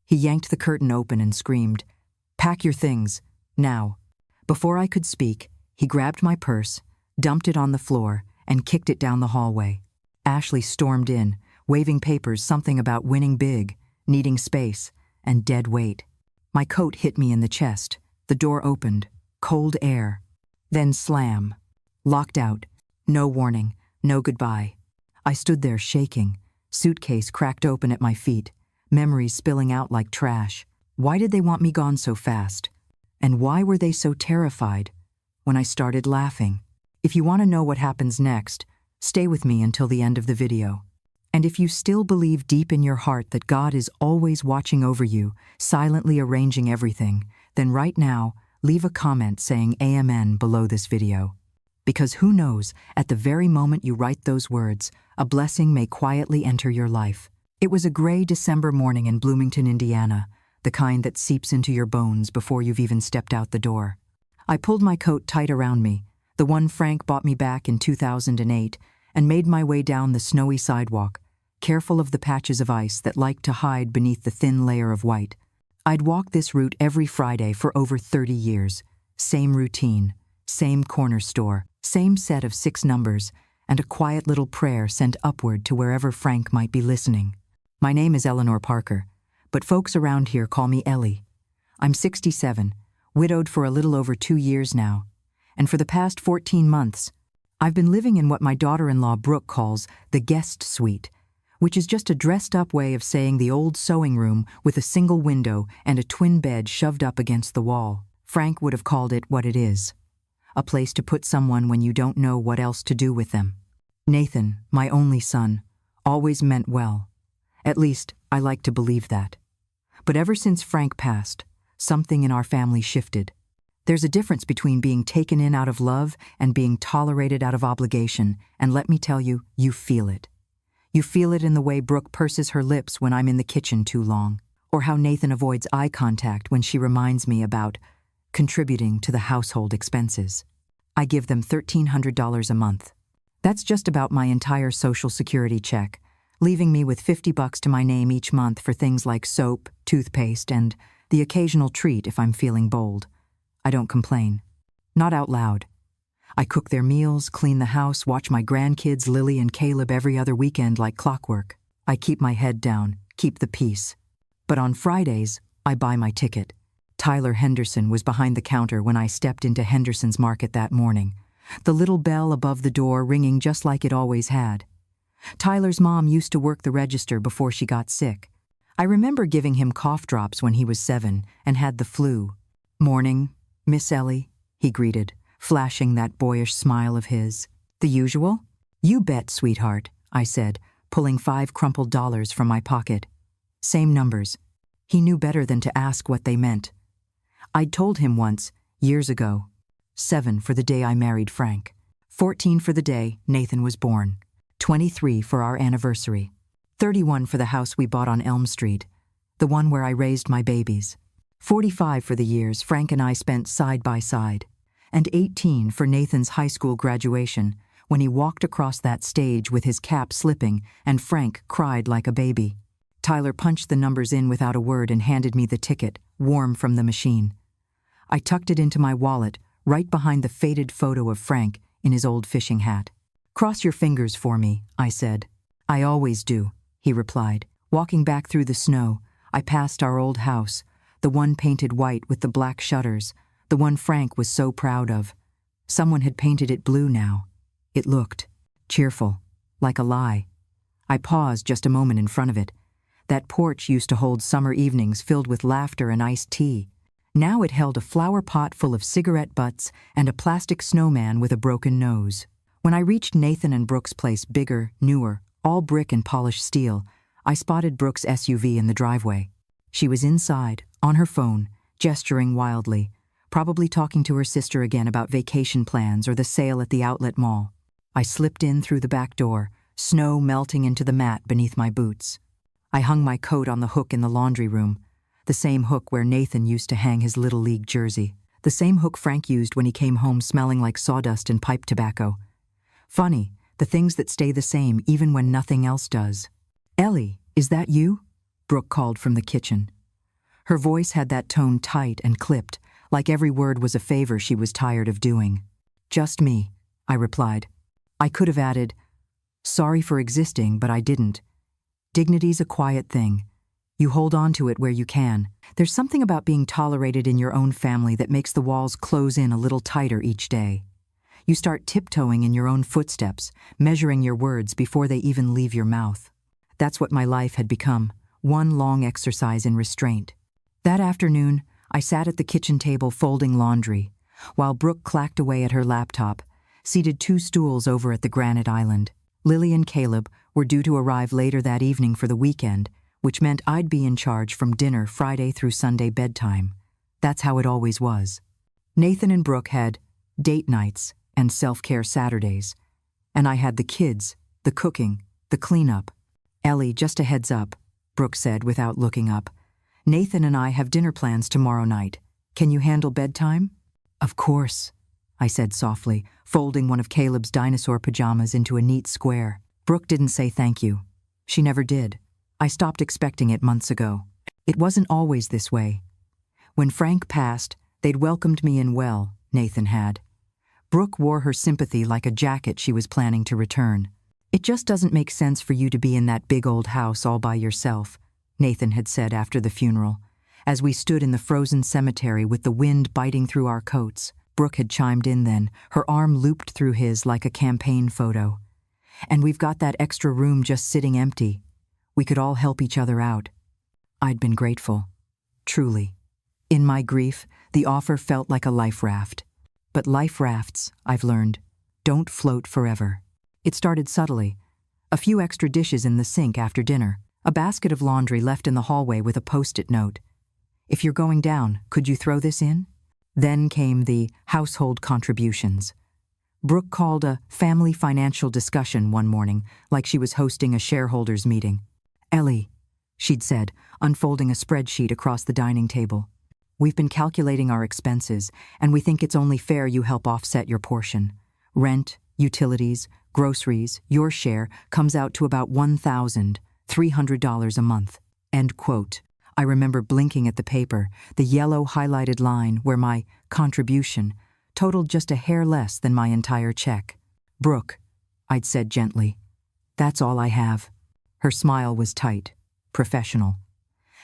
He yanked the curtain open and screamed, "Pack your things, now." Before I could speak, he grabbed my purse, dumped it on the floor, and kicked it down the hallway. Ashley stormed in, waving papers, something about winning big, needing space, and dead weight. My coat hit me in the chest. The door opened. Cold air. Then slam. Locked out. No warning. No goodbye. I stood there shaking, suitcase cracked open at my feet, memories spilling out like trash. Why did they want me gone so fast? And why were they so terrified? When I started laughing. If you want to know what happens next, stay with me until the end of the video. And if you still believe deep in your heart that God is always watching over you, silently arranging everything, then right now, leave a comment saying Amen below this video. Because who knows, at the very moment you write those words, a blessing may quietly enter your life. It was a gray December morning in Bloomington, Indiana, the kind that seeps into your bones before you've even stepped out the door. I pulled my coat tight around me, the one Frank bought me back in 2008, and made my way down the snowy sidewalk, careful of the patches of ice that liked to hide beneath the thin layer of white. I'd walked this route every Friday for over 30 years. Same routine, same corner store, same set of 6 numbers, and a quiet little prayer sent upward to wherever Frank might be listening. My name is Eleanor Parker, but folks around here call me Ellie. I'm 67, widowed for a little over 2 years now, and for the past 14 months, I've been living in what my daughter-in-law Brooke calls the guest suite, which is just a dressed-up way of saying the old sewing room with a single window and a twin bed shoved up against the wall. Frank would have called it what it is. A place to put someone when you don't know what else to do with them. Nathan, my only son, always meant well. At least, I like to believe that. But ever since Frank passed, something in our family shifted. There's a difference between being taken in out of love and being tolerated out of obligation, and let me tell you, you feel it. You feel it in the way Brooke purses her lips when I'm in the kitchen too long, or how Nathan avoids eye contact when she reminds me about contributing to the household expenses. I give them $1,300 a month. That's just about my entire Social Security check, leaving me with $50 to my name each month for things like soap, toothpaste, and the occasional treat if I'm feeling bold. I don't complain. Not out loud. I cook their meals, clean the house, watch my grandkids Lily and Caleb every other weekend like clockwork. I keep my head down, keep the peace. But on Fridays, I buy my ticket. Tyler Henderson was behind the counter when I stepped into Henderson's Market that morning, the little bell above the door ringing just like it always had. Tyler's mom used to work the register before she got sick. I remember giving him cough drops when he was 7 and had the flu. "Morning, Miss Ellie," he greeted, flashing that boyish smile of his. "The usual?" "You bet, sweetheart," I said, pulling 5 crumpled dollars from my pocket. Same numbers. He knew better than to ask what they meant. I'd told him once, years ago. 7 for the day I married Frank. 14 for the day Nathan was born. 23 for our anniversary. 31 for the house we bought on Elm Street, the one where I raised my babies. 45 for the years Frank and I spent side by side. And 18 for Nathan's high school graduation, when he walked across that stage with his cap slipping and Frank cried like a baby. Tyler punched the numbers in without a word and handed me the ticket, warm from the machine. I tucked it into my wallet, right behind the faded photo of Frank in his old fishing hat. "Cross your fingers for me," I said. "I always do," he replied. Walking back through the snow, I passed our old house, the one painted white with the black shutters, the one Frank was so proud of. Someone had painted it blue now. It looked cheerful, like a lie. I paused just a moment in front of it. That porch used to hold summer evenings filled with laughter and iced tea. Now it held a flower pot full of cigarette butts and a plastic snowman with a broken nose. When I reached Nathan and Brooke's place, bigger, newer, all brick and polished steel, I spotted Brooke's SUV in the driveway. She was inside, on her phone, gesturing wildly, probably talking to her sister again about vacation plans or the sale at the outlet mall. I slipped in through the back door, snow melting into the mat beneath my boots. I hung my coat on the hook in the laundry room, the same hook where Nathan used to hang his Little League jersey, the same hook Frank used when he came home smelling like sawdust and pipe tobacco. Funny, the things that stay the same even when nothing else does. "Ellie, is that you?" Brooke called from the kitchen. Her voice had that tone tight and clipped, like every word was a favor she was tired of doing. "Just me," I replied. I could have added, "Sorry for existing, but I didn't. Dignity's a quiet thing. You hold on to it where you can. There's something about being tolerated in your own family that makes the walls close in a little tighter each day. You start tiptoeing in your own footsteps, measuring your words before they even leave your mouth." That's what my life had become, one long exercise in restraint. That afternoon, I sat at the kitchen table folding laundry, while Brooke clacked away at her laptop, seated 2 stools over at the granite island. Lily and Caleb were due to arrive later that evening for the weekend, which meant I'd be in charge from dinner Friday through Sunday bedtime. That's how it always was. Nathan and Brooke had date nights and self-care Saturdays, and I had the kids, the cooking, the cleanup. "Ellie, just a heads up," Brooke said without looking up. "Nathan and I have dinner plans tomorrow night. Can you handle bedtime?" "Of course," I said softly, folding one of Caleb's dinosaur pajamas into a neat square. Brooke didn't say thank you. She never did. I stopped expecting it months ago. It wasn't always this way. When Frank passed, they'd welcomed me in well, Nathan had. Brooke wore her sympathy like a jacket she was planning to return. "It just doesn't make sense for you to be in that big old house all by yourself," Nathan had said after the funeral, as we stood in the frozen cemetery with the wind biting through our coats. Brooke had chimed in then, her arm looped through his like a campaign photo. "And we've got that extra room just sitting empty. We could all help each other out." I'd been grateful. Truly. In my grief, the offer felt like a life raft. But life rafts, I've learned, don't float forever. It started subtly. A few extra dishes in the sink after dinner, a basket of laundry left in the hallway with a post-it note. "If you're going down, could you throw this in?" Then came the household contributions. Brooke called a family financial discussion one morning, like she was hosting a shareholders meeting. "Ellie," she'd said, unfolding a spreadsheet across the dining table. "We've been calculating our expenses, and we think it's only fair you help offset your portion. Rent, utilities, groceries, your share comes out to about $1,300 a month." End quote. I remember blinking at the paper, the yellow highlighted line where my contribution totaled just a hair less than my entire check. "Brooke," I'd said gently, "that's all I have." Her smile was tight, professional.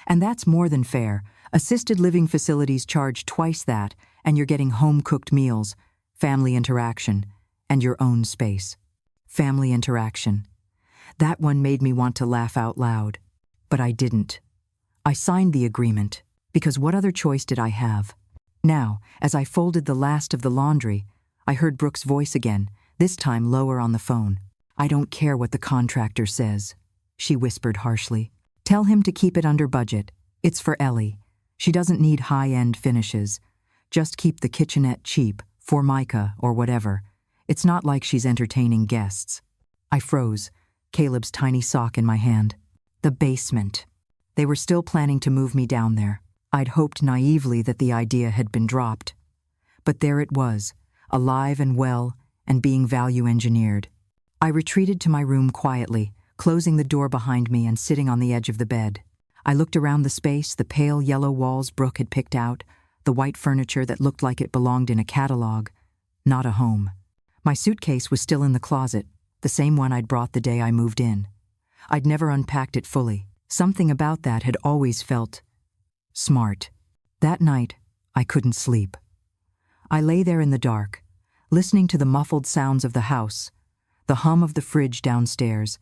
"And that's more than fair. Assisted living facilities charge twice that, and you're getting home-cooked meals, family interaction, and your own space." Family interaction. That one made me want to laugh out loud. But I didn't. I signed the agreement, because what other choice did I have? Now, as I folded the last of the laundry, I heard Brooke's voice again, this time lower on the phone. "I don't care what the contractor says," she whispered harshly. "Tell him to keep it under budget. It's for Ellie. She doesn't need high-end finishes. Just keep the kitchenette cheap, Formica or whatever. It's not like she's entertaining guests." I froze, Caleb's tiny sock in my hand. The basement. They were still planning to move me down there. I'd hoped naively that the idea had been dropped. But there it was, alive and well, and being value engineered. I retreated to my room quietly, closing the door behind me and sitting on the edge of the bed. I looked around the space, the pale yellow walls Brooke had picked out, the white furniture that looked like it belonged in a catalog. Not a home. My suitcase was still in the closet, the same one I'd brought the day I moved in. I'd never unpacked it fully. Something about that had always felt smart. That night, I couldn't sleep. I lay there in the dark, listening to the muffled sounds of the house, the hum of the fridge downstairs,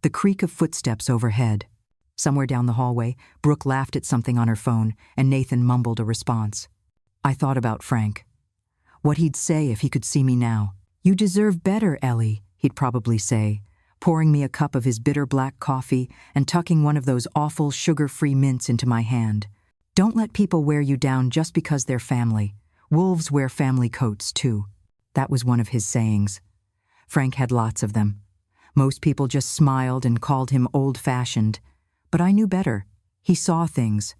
the creak of footsteps overhead. Somewhere down the hallway, Brooke laughed at something on her phone, and Nathan mumbled a response. I thought about Frank. What he'd say if he could see me now. "You deserve better, Ellie," he'd probably say, pouring me a cup of his bitter black coffee and tucking one of those awful sugar-free mints into my hand. "Don't let people wear you down just because they're family. Wolves wear family coats, too." That was one of his sayings. Frank had lots of them. Most people just smiled and called him old-fashioned. But I knew better. He saw things.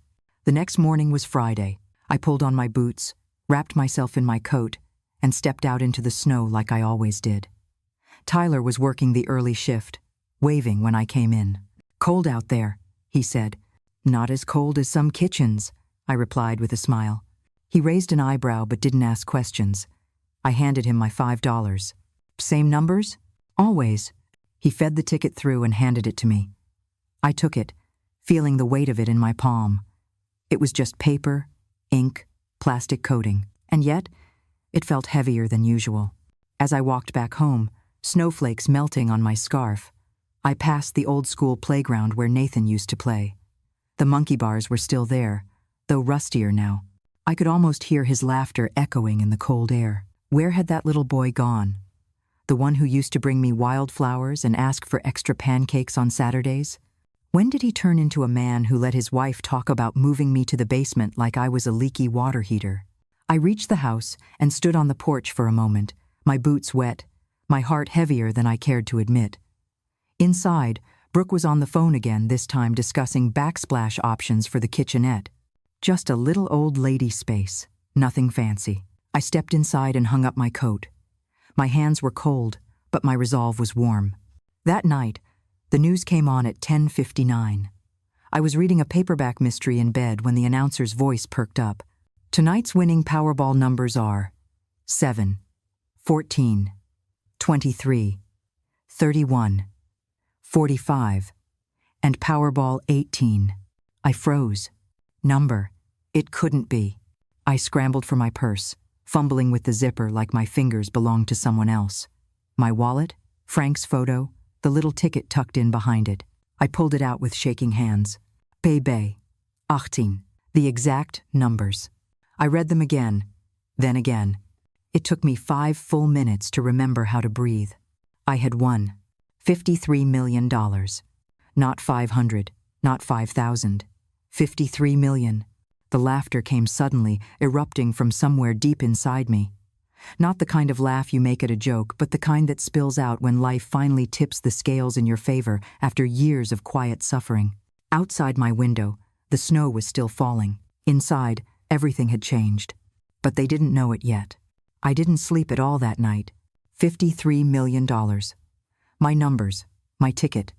The next morning was Friday. I pulled on my boots, wrapped myself in my coat, and stepped out into the snow like I always did. Tyler was working the early shift, waving when I came in. "Cold out there," he said. "Not as cold as some kitchens," I replied with a smile. He raised an eyebrow but didn't ask questions. I handed him my $5. Same numbers? Always. He fed the ticket through and handed it to me. I took it, feeling the weight of it in my palm. It was just paper, ink, plastic coating, and yet it felt heavier than usual. As I walked back home, snowflakes melting on my scarf, I passed the old-school playground where Nathan used to play. The monkey bars were still there, though rustier now. I could almost hear his laughter echoing in the cold air. Where had that little boy gone? The one who used to bring me wildflowers and ask for extra pancakes on Saturdays? When did he turn into a man who let his wife talk about moving me to the basement like I was a leaky water heater? I reached the house and stood on the porch for a moment, my boots wet, my heart heavier than I cared to admit. Inside, Brooke was on the phone again, this time discussing backsplash options for the kitchenette. Just a little old lady space, nothing fancy. I stepped inside and hung up my coat. My hands were cold, but my resolve was warm. That night, the news came on at 10:59. I was reading a paperback mystery in bed when the announcer's voice perked up. Tonight's winning Powerball numbers are 7, 14, 23, 31, 45, and Powerball 18. I froze. Number. It couldn't be. I scrambled for my purse, fumbling with the zipper like my fingers belonged to someone else. My wallet, Frank's photo, the little ticket tucked in behind it. I pulled it out with shaking hands. Bebe, 18, the exact numbers. I read them again, then again. It took me 5 full minutes to remember how to breathe. I had won $53 million. Not 500, not 5,000. 53 million. The laughter came suddenly, erupting from somewhere deep inside me. Not the kind of laugh you make at a joke, but the kind that spills out when life finally tips the scales in your favor after years of quiet suffering. Outside my window, the snow was still falling. Inside, everything had changed. But they didn't know it yet. I didn't sleep at all that night. $53 million. My numbers, my ticket,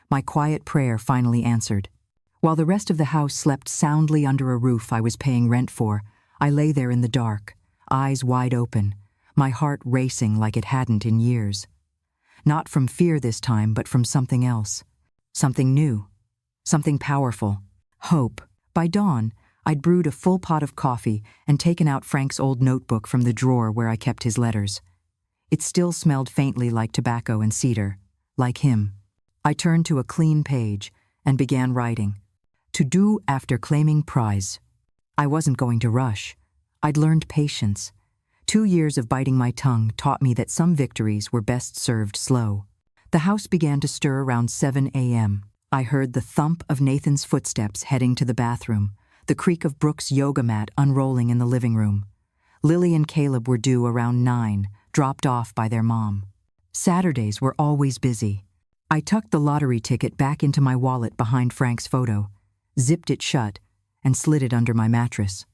my quiet prayer finally answered. While the rest of the house slept soundly under a roof I was paying rent for, I lay there in the dark, eyes wide open, my heart racing like it hadn't in years. Not from fear this time, but from something else. Something new. Something powerful. Hope. By dawn, I'd brewed a full pot of coffee and taken out Frank's old notebook from the drawer where I kept his letters. It still smelled faintly like tobacco and cedar, like him. I turned to a clean page and began writing. To do after claiming prize. I wasn't going to rush. I'd learned patience. 2 years of biting my tongue taught me that some victories were best served slow. The house began to stir around 7 a.m. I heard the thump of Nathan's footsteps heading to the bathroom, the creak of Brooke's yoga mat unrolling in the living room. Lily and Caleb were due around 9, dropped off by their mom. Saturdays were always busy. I tucked the lottery ticket back into my wallet behind Frank's photo, zipped it shut, and slid it under my mattress.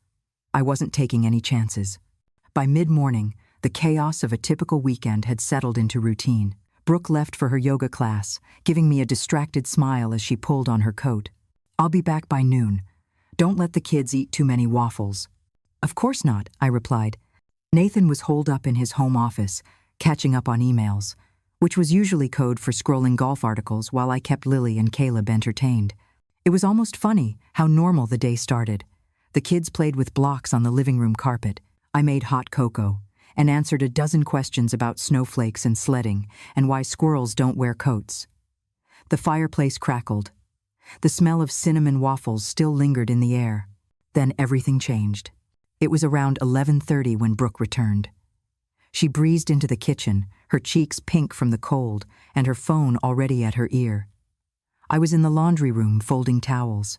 I wasn't taking any chances. By mid-morning, the chaos of a typical weekend had settled into routine. Brooke left for her yoga class, giving me a distracted smile as she pulled on her coat. I'll be back by noon. Don't let the kids eat too many waffles. Of course not, I replied. Nathan was holed up in his home office, catching up on emails, which was usually code for scrolling golf articles while I kept Lily and Caleb entertained. It was almost funny how normal the day started. The kids played with blocks on the living room carpet. I made hot cocoa and answered a dozen questions about snowflakes and sledding and why squirrels don't wear coats. The fireplace crackled. The smell of cinnamon waffles still lingered in the air. Then everything changed. It was around 11:30 when Brooke returned. She breezed into the kitchen, her cheeks pink from the cold and her phone already at her ear. I was in the laundry room folding towels.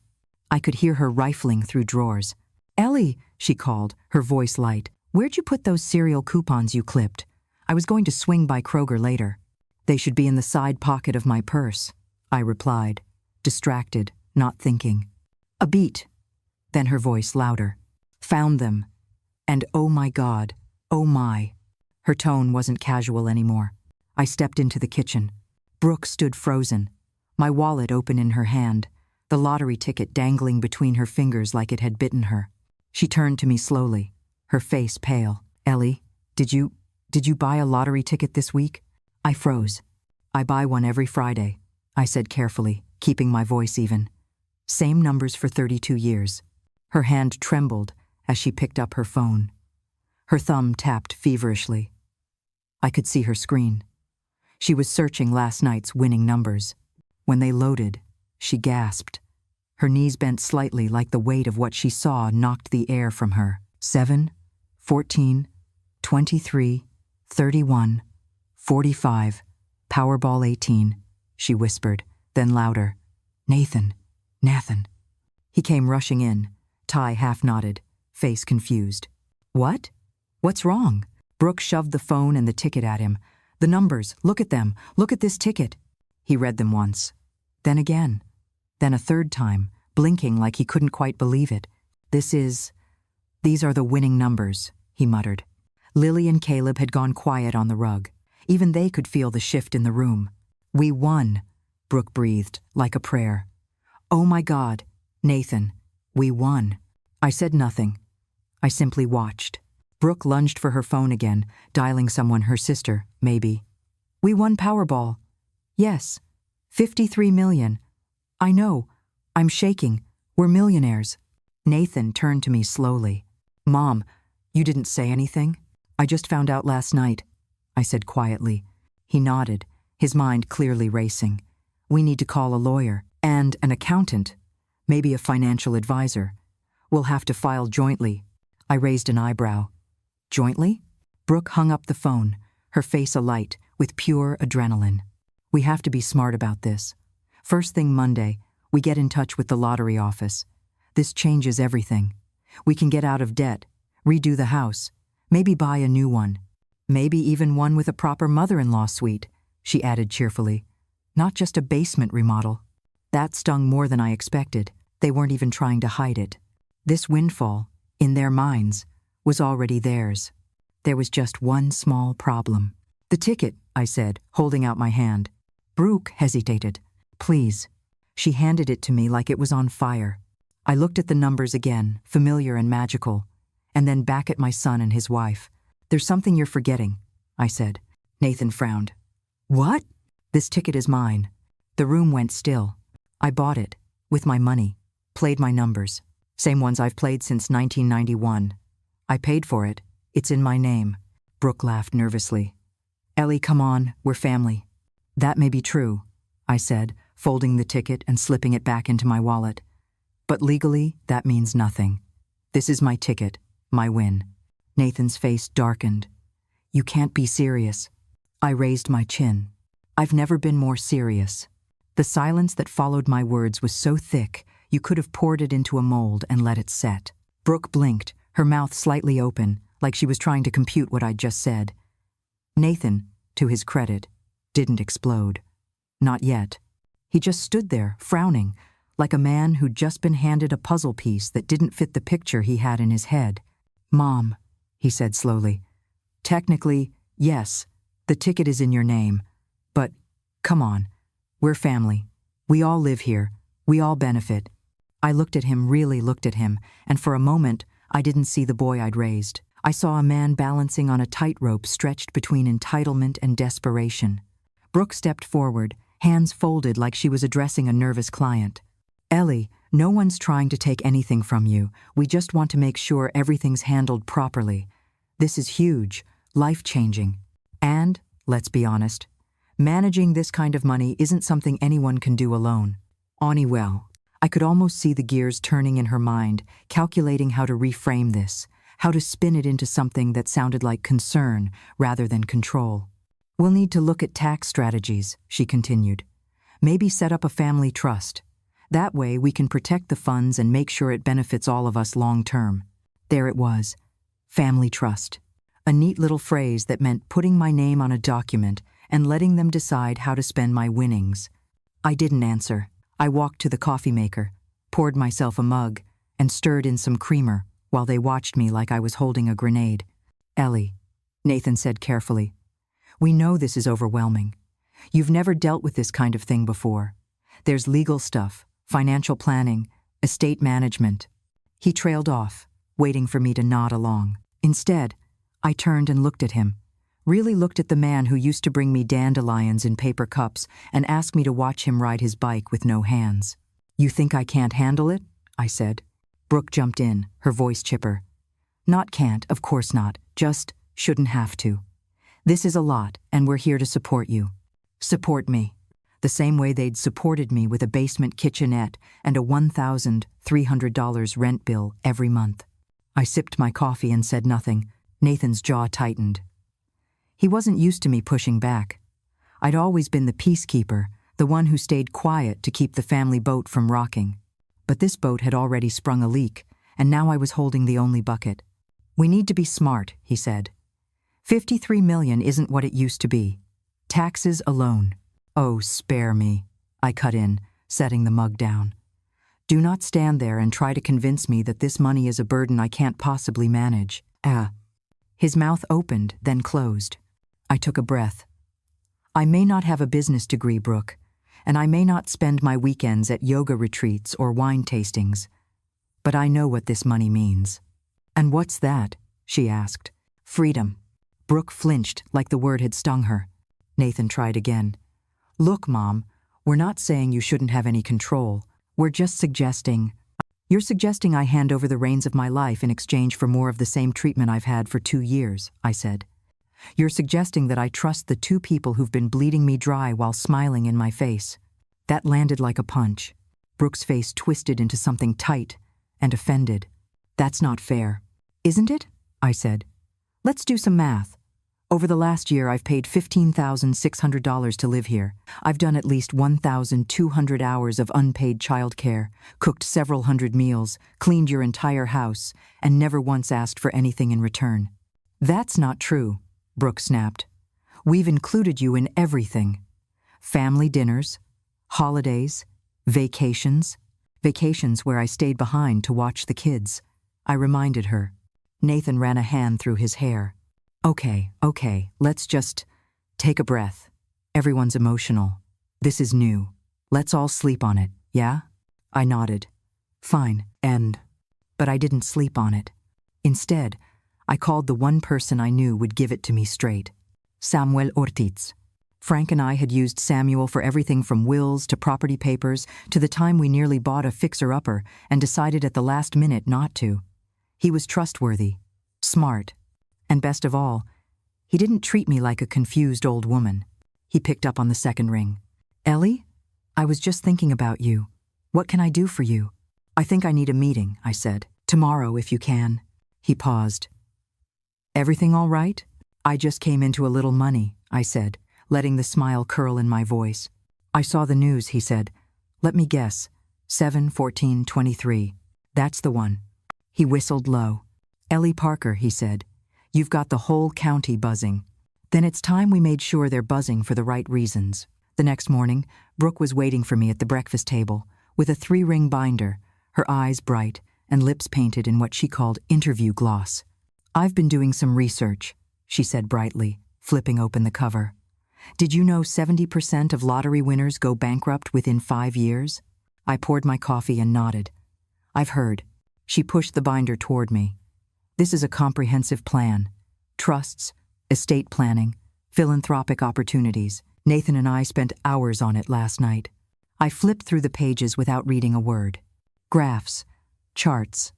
I could hear her rifling through drawers. Ellie, she called, her voice light. Where'd you put those cereal coupons you clipped? I was going to swing by Kroger later. They should be in the side pocket of my purse, I replied, distracted, not thinking. A beat. Then her voice louder. Found them. And oh my God, oh my. Her tone wasn't casual anymore. I stepped into the kitchen. Brooke stood frozen, my wallet open in her hand, the lottery ticket dangling between her fingers like it had bitten her. She turned to me slowly, her face pale. "Ellie, did you buy a lottery ticket this week?" I froze. "I buy one every Friday," I said carefully, keeping my voice even. "Same numbers for 32 years. Her hand trembled as she picked up her phone. Her thumb tapped feverishly. I could see her screen. She was searching last night's winning numbers. When they loaded, she gasped. Her knees bent slightly like the weight of what she saw knocked the air from her. 7, 14, 23, 31, 45, Powerball 18, she whispered, then louder. "Nathan, Nathan." He came rushing in, tie half knotted, face confused. "What? What's wrong?" Brooke shoved the phone and the ticket at him. "The numbers, look at them, look at this ticket." He read them once, then again, then a third time, blinking like he couldn't quite believe it. These are the winning numbers," he muttered. Lily and Caleb had gone quiet on the rug. Even they could feel the shift in the room. "We won," Brooke breathed, like a prayer. "Oh my God, Nathan, we won." I said nothing. I simply watched. Brooke lunged for her phone again, dialing someone, her sister, maybe. "We won Powerball." "Yes, 53 million. I know. I'm shaking. We're millionaires." Nathan turned to me slowly. "Mom, you didn't say anything?" "I just found out last night," I said quietly. He nodded, his mind clearly racing. "We need to call a lawyer and an accountant, maybe a financial advisor. We'll have to file jointly." I raised an eyebrow. "Jointly?" Brooke hung up the phone, her face alight with pure adrenaline. "We have to be smart about this. First thing Monday, we get in touch with the lottery office. This changes everything. We can get out of debt, redo the house, maybe buy a new one. Maybe even one with a proper mother-in-law suite," she added cheerfully. "Not just a basement remodel." That stung more than I expected. They weren't even trying to hide it. This windfall, in their minds, was already theirs. There was just one small problem. "The ticket," I said, holding out my hand. Brooke hesitated. "Please." She handed it to me like it was on fire. I looked at the numbers again, familiar and magical, and then back at my son and his wife. "There's something you're forgetting," I said. Nathan frowned. "What?" "This ticket is mine." The room went still. I bought it, with my money, played my numbers. Same ones I've played since 1991. I paid for it. It's in my name. Brooke laughed nervously. "Ellie, come on, we're family." "That may be true," I said, folding the ticket and slipping it back into my wallet. "But legally, that means nothing. This is my ticket, my win." Nathan's face darkened. "You can't be serious." I raised my chin. I've never been more serious. The silence that followed my words was so thick, you could have poured it into a mold and let it set. Brooke blinked, her mouth slightly open, like she was trying to compute what I'd just said. Nathan, to his credit, didn't explode. Not yet. He just stood there, frowning, like a man who'd just been handed a puzzle piece that didn't fit the picture he had in his head. "Mom," he said slowly, "technically, yes, the ticket is in your name. But, come on, we're family. We all live here. We all benefit." I looked at him, really looked at him, and for a moment, I didn't see the boy I'd raised. I saw a man balancing on a tightrope stretched between entitlement and desperation. Brooke stepped forward, hands folded like she was addressing a nervous client. "Ellie, no one's trying to take anything from you. We just want to make sure everything's handled properly. This is huge, life-changing. And, let's be honest, managing this kind of money isn't something anyone can do alone." Well, I could almost see the gears turning in her mind, calculating how to reframe this, how to spin it into something that sounded like concern rather than control. "We'll need to look at tax strategies," she continued. "Maybe set up a family trust. That way we can protect the funds and make sure it benefits all of us long-term." There it was, family trust. A neat little phrase that meant putting my name on a document and letting them decide how to spend my winnings. I didn't answer. I walked to the coffee maker, poured myself a mug, and stirred in some creamer while they watched me like I was holding a grenade. "Ellie," Nathan said carefully, "we know this is overwhelming. You've never dealt with this kind of thing before. There's legal stuff, financial planning, estate management. He trailed off, waiting for me to nod along. Instead, I turned and looked at him. Really looked at the man who used to bring me dandelions in paper cups and ask me to watch him ride his bike with no hands. "You think I can't handle it?" I said. Brooke jumped in, her voice chipper. "Not can't, of course not, just shouldn't have to. This is a lot, and we're here to support you." Support me. The same way they'd supported me with a basement kitchenette and a $1,300 rent bill every month. I sipped my coffee and said nothing. Nathan's jaw tightened. He wasn't used to me pushing back. I'd always been the peacekeeper, the one who stayed quiet to keep the family boat from rocking. But this boat had already sprung a leak, and now I was holding the only bucket. "We need to be smart," he said. $53 million isn't what it used to be. Taxes alone. "Oh, spare me," I cut in, setting the mug down. "Do not stand there and try to convince me that this money is a burden I can't possibly manage." His mouth opened, then closed. I took a breath. "I may not have a business degree, Brooke, and I may not spend my weekends at yoga retreats or wine tastings, but I know what this money means." "And what's that?" she asked. "Freedom." Brooke flinched like the word had stung her. Nathan tried again. "Look, Mom, we're not saying you shouldn't have any control. We're just suggesting—" "You're suggesting I hand over the reins of my life in exchange for more of the same treatment I've had for 2 years, I said. "You're suggesting that I trust the 2 people who've been bleeding me dry while smiling in my face." That landed like a punch. Brooke's face twisted into something tight and offended. "That's not fair." "Isn't it?" I said. "Let's do some math. Over the last year, I've paid $15,600 to live here. I've done at least 1,200 hours of unpaid childcare, cooked several hundred meals, cleaned your entire house, and never once asked for anything in return." "That's not true," Brooke snapped. "We've included you in everything. Family dinners, holidays, vacations where I stayed behind to watch the kids." I reminded her. Nathan ran a hand through his hair. Okay, let's just take a breath. Everyone's emotional. This is new. Let's all sleep on it, yeah?" I nodded. "Fine, but I didn't sleep on it. Instead, I called the one person I knew would give it to me straight. Samuel Ortiz. Frank and I had used Samuel for everything from wills to property papers to the time we nearly bought a fixer-upper and decided at the last minute not to. He was trustworthy, smart, and best of all, he didn't treat me like a confused old woman. He picked up on the second ring. "Ellie, I was just thinking about you. What can I do for you?" "I think I need a meeting," I said. "Tomorrow, if you can." He paused. "Everything all right?" "I just came into a little money," I said, letting the smile curl in my voice. "I saw the news," he said. "Let me guess. 7/14/23. That's the one." He whistled low. "Ellie Parker," he said. "You've got the whole county buzzing." "Then it's time we made sure they're buzzing for the right reasons." The next morning, Brooke was waiting for me at the breakfast table, with a 3-ring binder, her eyes bright and lips painted in what she called interview gloss. "I've been doing some research," she said brightly, flipping open the cover. "Did you know 70% of lottery winners go bankrupt within 5 years? I poured my coffee and nodded. "I've heard." She pushed the binder toward me. "This is a comprehensive plan. Trusts, estate planning, philanthropic opportunities. Nathan and I spent hours on it last night." I flipped through the pages without reading a word. Graphs, charts,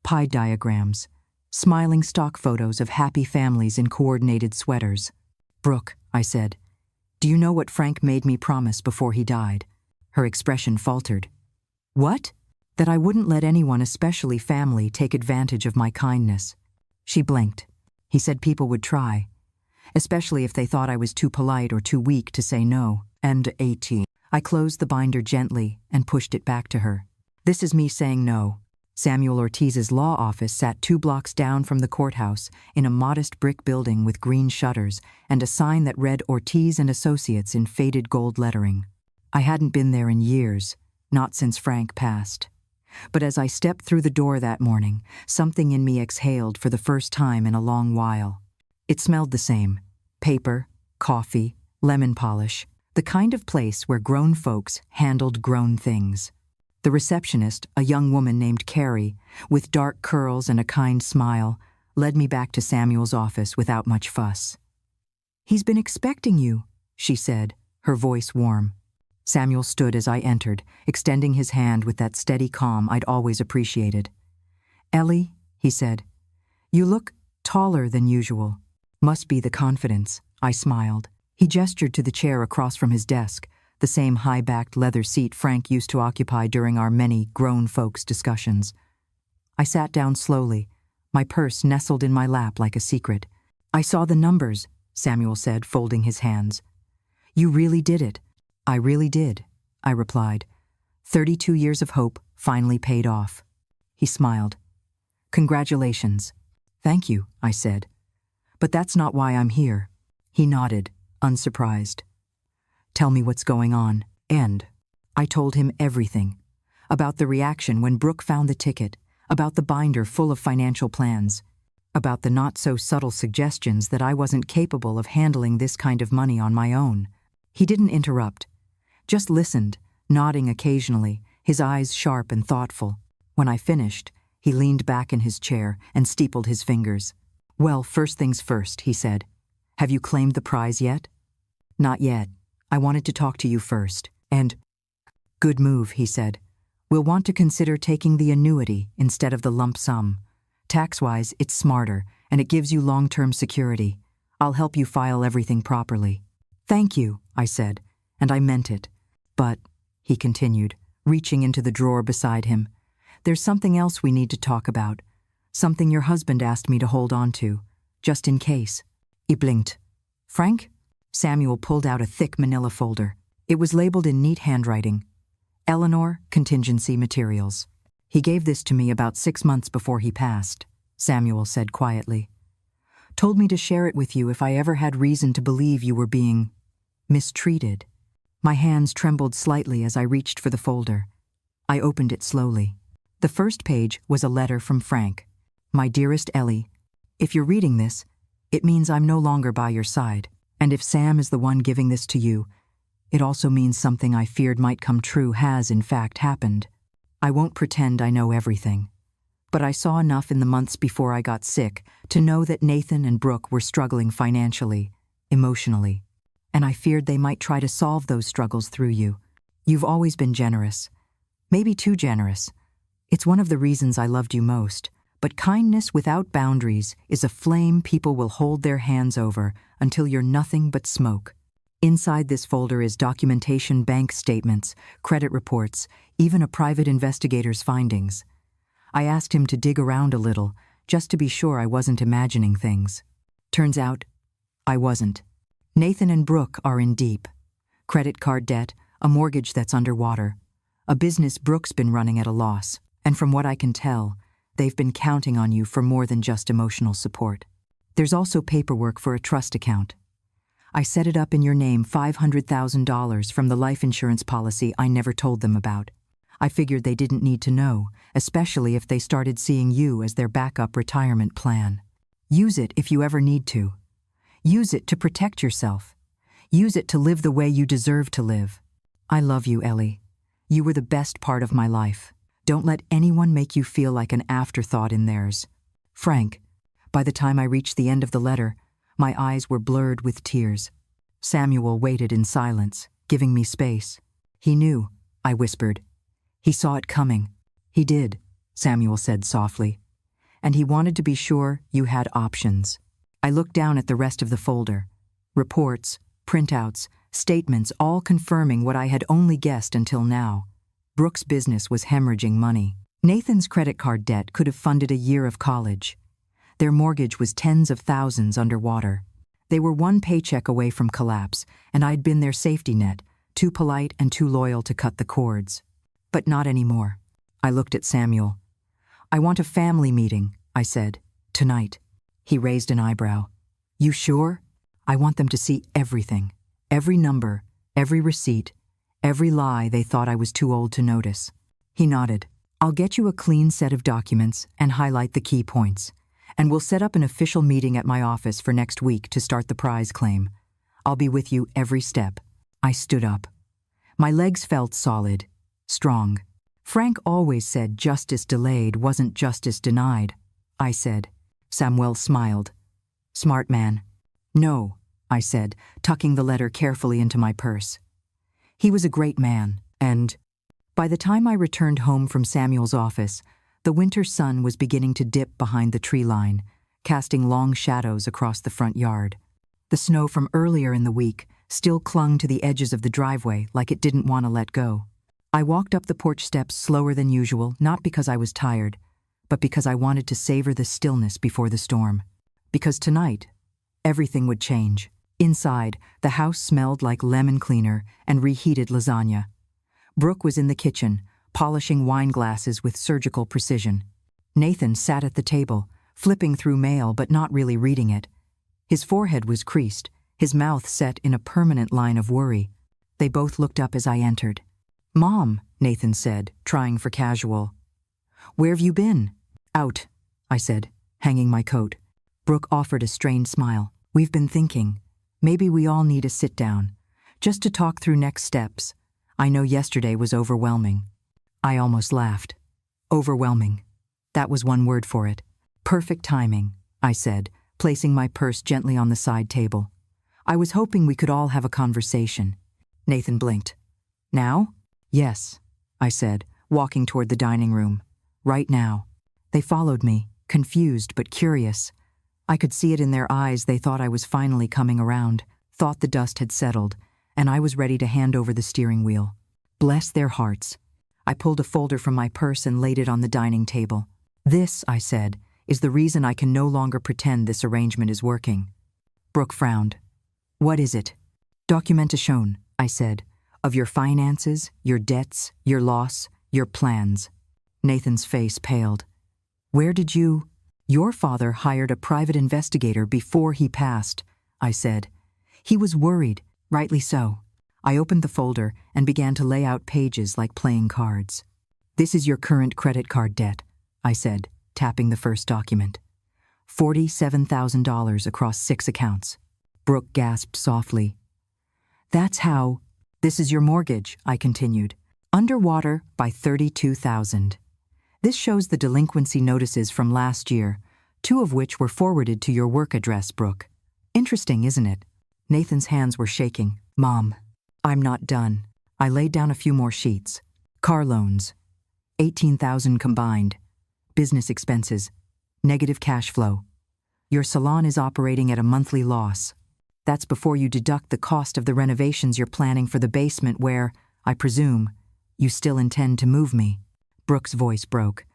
pie diagrams, smiling stock photos of happy families in coordinated sweaters. "Brooke," I said, "do you know what Frank made me promise before he died?" Her expression faltered. "What?" "That I wouldn't let anyone, especially family, take advantage of my kindness." She blinked. "He said people would try, especially if they thought I was too polite or too weak to say no." And 18. I closed the binder gently and pushed it back to her. "This is me saying no." Samuel Ortiz's law office sat 2 blocks down from the courthouse in a modest brick building with green shutters and a sign that read Ortiz and Associates in faded gold lettering. I hadn't been there in years, not since Frank passed. But as I stepped through the door that morning, something in me exhaled for the first time in a long while. It smelled the same: paper, coffee, lemon polish, the kind of place where grown folks handled grown things. The receptionist, a young woman named Carrie, with dark curls and a kind smile, led me back to Samuel's office without much fuss. "He's been expecting you," she said, her voice warm. Samuel stood as I entered, extending his hand with that steady calm I'd always appreciated. "Ellie," he said, "you look taller than usual." "Must be the confidence," I smiled. He gestured to the chair across from his desk, the same high-backed leather seat Frank used to occupy during our many grown folks' discussions. I sat down slowly, my purse nestled in my lap like a secret. "I saw the numbers," Samuel said, folding his hands. "You really did it." "I really did," I replied. 32 years of hope finally paid off. He smiled. "Congratulations." "Thank you," I said. "But that's not why I'm here." He nodded, unsurprised. "Tell me what's going on." And I told him everything. About the reaction when Brooke found the ticket, about the binder full of financial plans, about the not-so-subtle suggestions that I wasn't capable of handling this kind of money on my own. He didn't interrupt, just listened, nodding occasionally, his eyes sharp and thoughtful. When I finished, he leaned back in his chair and steepled his fingers. "Well, first things first," he said. "Have you claimed the prize yet?" "Not yet. I wanted to talk to you first." "And good move," he said. "We'll want to consider taking the annuity instead of the lump sum. Tax-wise, it's smarter, and it gives you long-term security. I'll help you file everything properly." "Thank you," I said, and I meant it. "But," he continued, reaching into the drawer beside him, "there's something else we need to talk about. Something your husband asked me to hold on to, just in case." He blinked. "Frank?" Samuel pulled out a thick manila folder. It was labeled in neat handwriting. "Eleanor, Contingency Materials." "He gave this to me about 6 months before he passed," Samuel said quietly. "Told me to share it with you if I ever had reason to believe you were being mistreated." My hands trembled slightly as I reached for the folder. I opened it slowly. The first page was a letter from Frank. "My dearest Ellie, if you're reading this, it means I'm no longer by your side. And if Sam is the one giving this to you, it also means something I feared might come true has in fact happened. I won't pretend I know everything. But I saw enough in the months before I got sick to know that Nathan and Brooke were struggling financially, emotionally, and I feared they might try to solve those struggles through you. You've always been generous. Maybe too generous. It's one of the reasons I loved you most. But kindness without boundaries is a flame people will hold their hands over until you're nothing but smoke. Inside this folder is documentation, bank statements, credit reports, even a private investigator's findings. I asked him to dig around a little, just to be sure I wasn't imagining things. Turns out, I wasn't. Nathan and Brooke are in deep. Credit card debt, a mortgage that's underwater, a business Brooke's been running at a loss, and from what I can tell, they've been counting on you for more than just emotional support. There's also paperwork for a trust account. I set it up in your name, $500,000 from the life insurance policy I never told them about. I figured they didn't need to know, especially if they started seeing you as their backup retirement plan. Use it if you ever need to. Use it to protect yourself. Use it to live the way you deserve to live. I love you, Ellie. You were the best part of my life. Don't let anyone make you feel like an afterthought in theirs. Frank. By the time I reached the end of the letter, my eyes were blurred with tears. Samuel waited in silence, giving me space. He knew, I whispered. He saw it coming. He did, Samuel said softly. And he wanted to be sure you had options. I looked down at the rest of the folder. Reports, printouts, statements, all confirming what I had only guessed until now. Brooke's business was hemorrhaging money. Nathan's credit card debt could have funded a year of college. Their mortgage was tens of thousands underwater. They were one paycheck away from collapse, and I'd been their safety net, too polite and too loyal to cut the cords. But not anymore. I looked at Samuel. "I want a family meeting," I said. "Tonight." He raised an eyebrow. "You sure?" "I want them to see everything. Every number, every receipt, every lie they thought I was too old to notice." He nodded. "I'll get you a clean set of documents and highlight the key points. And we'll set up an official meeting at my office for next week to start the prize claim. I'll be with you every step." I stood up. My legs felt solid, strong. Frank always said justice delayed wasn't justice denied, I said. Samuel smiled. Smart man. No, I said, tucking the letter carefully into my purse. He was a great man, and by the time I returned home from Samuel's office, the winter sun was beginning to dip behind the tree line, casting long shadows across the front yard. The snow from earlier in the week still clung to the edges of the driveway like it didn't want to let go. I walked up the porch steps slower than usual, not because I was tired, but because I wanted to savor the stillness before the storm. Because tonight, everything would change. Inside, the house smelled like lemon cleaner and reheated lasagna. Brooke was in the kitchen, polishing wine glasses with surgical precision. Nathan sat at the table, flipping through mail but not really reading it. His forehead was creased, his mouth set in a permanent line of worry. They both looked up as I entered. "Mom," Nathan said, trying for casual. "Where've you been?" "Out," I said, hanging my coat. Brooke offered a strained smile. "We've been thinking. Maybe we all need a sit-down, just to talk through next steps. I know yesterday was overwhelming." I almost laughed. Overwhelming. That was one word for it. "Perfect timing," I said, placing my purse gently on the side table. "I was hoping we could all have a conversation." Nathan blinked. "Now?" "Yes," I said, walking toward the dining room. "Right now." They followed me, confused but curious. I could see it in their eyes. They thought I was finally coming around, thought the dust had settled, and I was ready to hand over the steering wheel. Bless their hearts. I pulled a folder from my purse and laid it on the dining table. "This," I said, "is the reason I can no longer pretend this arrangement is working." Brooke frowned. "What is it?" "Documentation," I said, "of your finances, your debts, your loss, your plans." Nathan's face paled. "Where did you—" "Your father hired a private investigator before he passed," I said. "He was worried, rightly so." I opened the folder and began to lay out pages like playing cards. "This is your current credit card debt," I said, tapping the first document. $47,000 across 6 accounts. Brooke gasped softly. "That's how—" "This is your mortgage," I continued. "Underwater by $32,000. This shows the delinquency notices from last year, 2 of which were forwarded to your work address, Brooke. Interesting, isn't it?" Nathan's hands were shaking. "Mom, I'm not done." I laid down a few more sheets. Car loans, $18,000 combined. Business expenses, negative cash flow. Your salon is operating at a monthly loss. That's before you deduct the cost of the renovations you're planning for the basement where, I presume, you still intend to move me. Brooke's voice broke.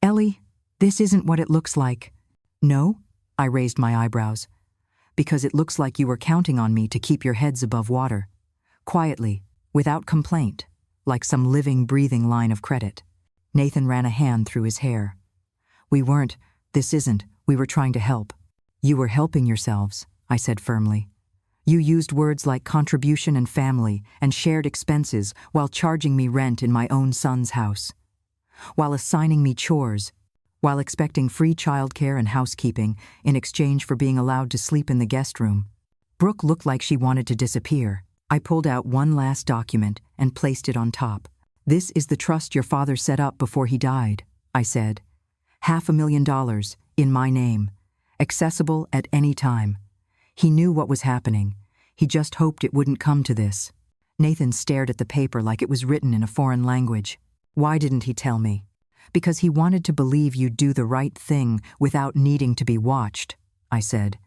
"Ellie, this isn't what it looks like." "No?" I raised my eyebrows. "Because it looks like you were counting on me to keep your heads above water. Quietly, without complaint, like some living, breathing line of credit." Nathan ran a hand through his hair. "We weren't. This isn't. We were trying to help." "You were helping yourselves," I said firmly. "You used words like contribution and family and shared expenses while charging me rent in my own son's house, while assigning me chores, while expecting free childcare and housekeeping in exchange for being allowed to sleep in the guest room." Brooke looked like she wanted to disappear. I pulled out one last document and placed it on top. "This is the trust your father set up before he died," I said. $500,000 in my name, accessible at any time. He knew what was happening. He just hoped it wouldn't come to this. Nathan stared at the paper like it was written in a foreign language. "Why didn't he tell me?" "Because he wanted to believe you'd do the right thing without needing to be watched," I said.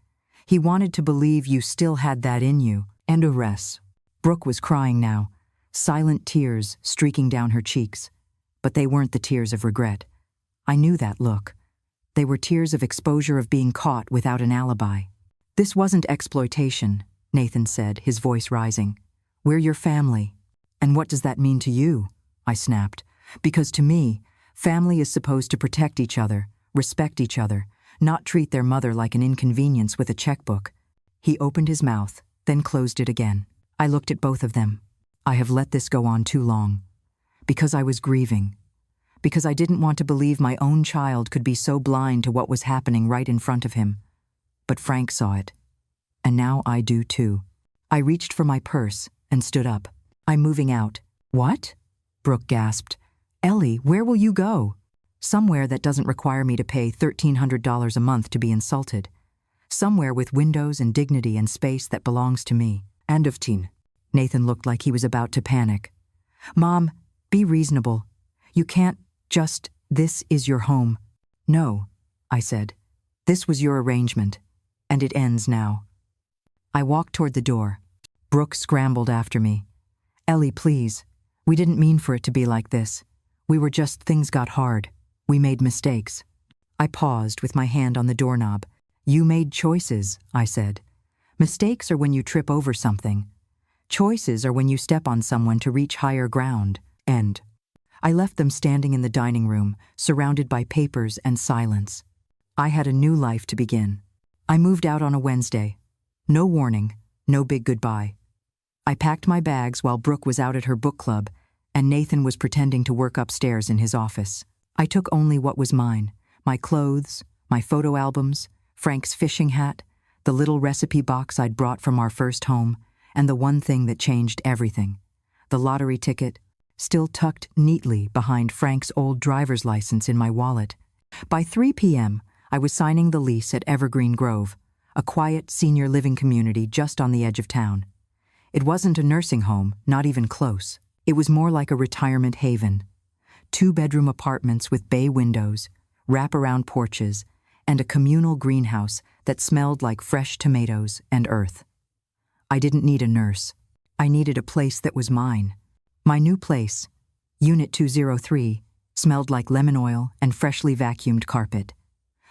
"He wanted to believe you still had that in you, and a rest." Brooke was crying now, silent tears streaking down her cheeks. But they weren't the tears of regret. I knew that look. They were tears of exposure, of being caught without an alibi. "This wasn't exploitation," Nathan said, his voice rising. "We're your family." "And what does that mean to you?" I snapped. "Because to me, family is supposed to protect each other, respect each other, not treat their mother like an inconvenience with a checkbook." He opened his mouth, then closed it again. I looked at both of them. I have let this go on too long. Because I was grieving. Because I didn't want to believe my own child could be so blind to what was happening right in front of him. But Frank saw it. And now I do too. I reached for my purse and stood up. "I'm moving out." "What?" Brooke gasped. Ellie, where will you go? Somewhere that doesn't require me to pay $1,300 a month to be insulted. Somewhere with windows and dignity and space that belongs to me. And of teen. Nathan looked like he was about to panic. Mom, be reasonable. You can't just, this is your home. No, I said. This was your arrangement, and it ends now. I walked toward the door. Brooke scrambled after me. Ellie, please. We didn't mean for it to be like this. Things got hard. We made mistakes. I paused with my hand on the doorknob. You made choices, I said. Mistakes are when you trip over something. Choices are when you step on someone to reach higher ground. End. I left them standing in the dining room, surrounded by papers and silence. I had a new life to begin. I moved out on a Wednesday. No warning, no big goodbye. I packed my bags while Brooke was out at her book club, and Nathan was pretending to work upstairs in his office. I took only what was mine, my clothes, my photo albums, Frank's fishing hat, the little recipe box I'd brought from our first home, and the one thing that changed everything, the lottery ticket, still tucked neatly behind Frank's old driver's license in my wallet. By 3 p.m., I was signing the lease at Evergreen Grove, a quiet senior living community just on the edge of town. It wasn't a nursing home, not even close. It was more like a retirement haven. 2-bedroom apartments with bay windows, wraparound porches, and a communal greenhouse that smelled like fresh tomatoes and earth. I didn't need a nurse. I needed a place that was mine. My new place, Unit 203, smelled like lemon oil and freshly vacuumed carpet.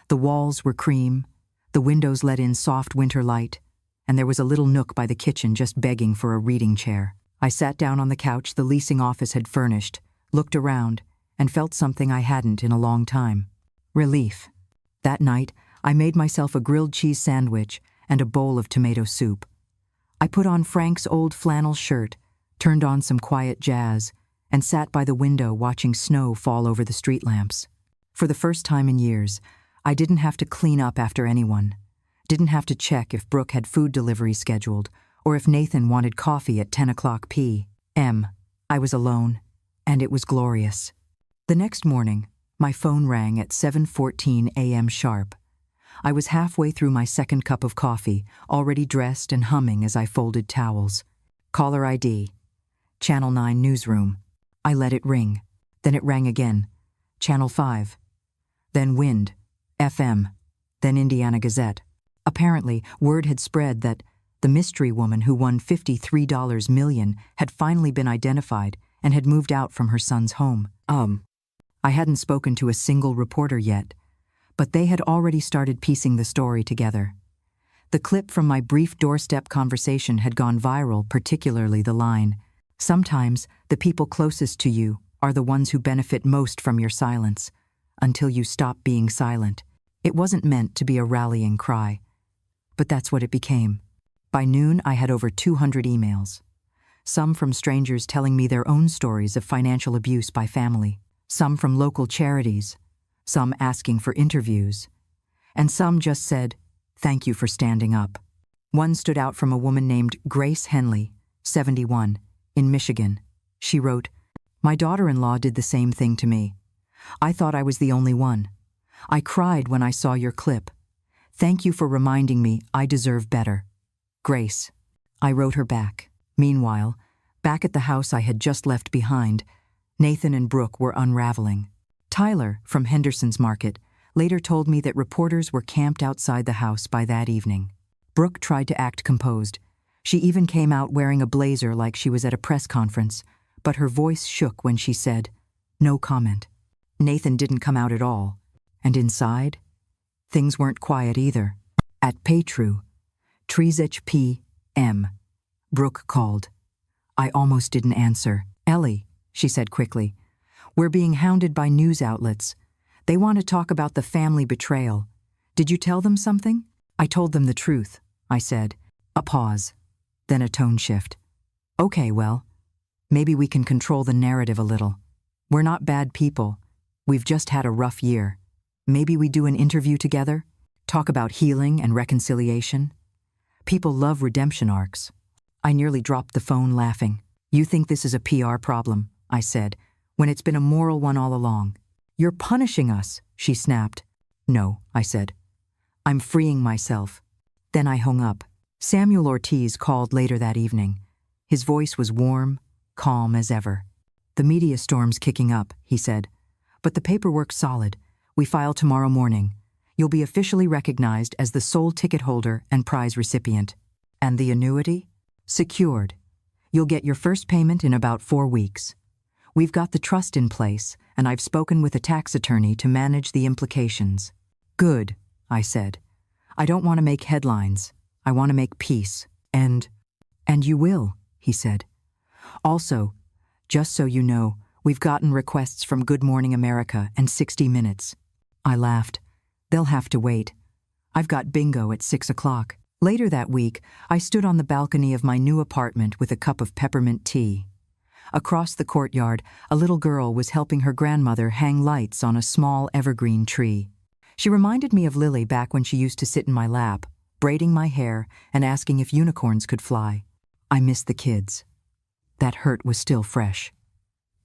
The walls were cream, the windows let in soft winter light, and there was a little nook by the kitchen just begging for a reading chair. I sat down on the couch the leasing office had furnished, looked around, and felt something I hadn't in a long time. Relief. That night, I made myself a grilled cheese sandwich and a bowl of tomato soup. I put on Frank's old flannel shirt, turned on some quiet jazz, and sat by the window watching snow fall over the street lamps. For the first time in years, I didn't have to clean up after anyone. Didn't have to check if Brooke had food delivery scheduled or if Nathan wanted coffee at 10 o'clock p.m. I was alone, and it was glorious. The next morning, my phone rang at 7:14 a.m. sharp. I was halfway through my second cup of coffee, already dressed and humming as I folded towels. Caller ID. Channel 9 newsroom. I let it ring. Then it rang again. Channel 5. Then Wind. FM. Then Indiana Gazette. Apparently, word had spread that the mystery woman who won $53 million had finally been identified and had moved out from her son's home. I hadn't spoken to a single reporter yet, but they had already started piecing the story together. The clip from my brief doorstep conversation had gone viral, particularly the line, "Sometimes the people closest to you are the ones who benefit most from your silence, until you stop being silent." It wasn't meant to be a rallying cry, but that's what it became. By noon, I had over 200 emails. Some from strangers telling me their own stories of financial abuse by family, some from local charities, some asking for interviews, and some just said, "Thank you for standing up." One stood out from a woman named Grace Henley, 71, in Michigan. She wrote, "My daughter-in-law did the same thing to me. I thought I was the only one. I cried when I saw your clip. Thank you for reminding me I deserve better. Grace." I wrote her back. Meanwhile, back at the house I had just left behind, Nathan and Brooke were unraveling. Tyler, from Henderson's Market, later told me that reporters were camped outside the house by that evening. Brooke tried to act composed. She even came out wearing a blazer like she was at a press conference, but her voice shook when she said, "No comment." Nathan didn't come out at all. And inside, things weren't quiet either. At Paytrue, 3 p.m., Brooke called. I almost didn't answer. "Ellie," she said quickly, "we're being hounded by news outlets. They want to talk about the family betrayal. Did you tell them something?" "I told them the truth," I said. A pause, then a tone shift. "Okay, well, maybe we can control the narrative a little. We're not bad people. We've just had a rough year. Maybe we do an interview together? Talk about healing and reconciliation? People love redemption arcs." I nearly dropped the phone laughing. "You think this is a PR problem?" I said. when it's been a moral one all along. You're punishing us, she snapped. No, I said. I'm freeing myself. Then I hung up. Samuel Ortiz called later that evening. His voice was warm, calm as ever. The media storm's kicking up, he said. But the paperwork's solid. We file tomorrow morning. You'll be officially recognized as the sole ticket holder and prize recipient. And the annuity? Secured. You'll get your first payment in about 4 weeks. We've got the trust in place, and I've spoken with a tax attorney to manage the implications. Good, I said. I don't want to make headlines. I want to make peace. And you will, he said. Also, just so you know, we've gotten requests from Good Morning America and 60 Minutes. I laughed. They'll have to wait. I've got bingo at 6 o'clock. Later that week, I stood on the balcony of my new apartment with a cup of peppermint tea. Across the courtyard, a little girl was helping her grandmother hang lights on a small evergreen tree. She reminded me of Lily back when she used to sit in my lap, braiding my hair and asking if unicorns could fly. I missed the kids. That hurt was still fresh.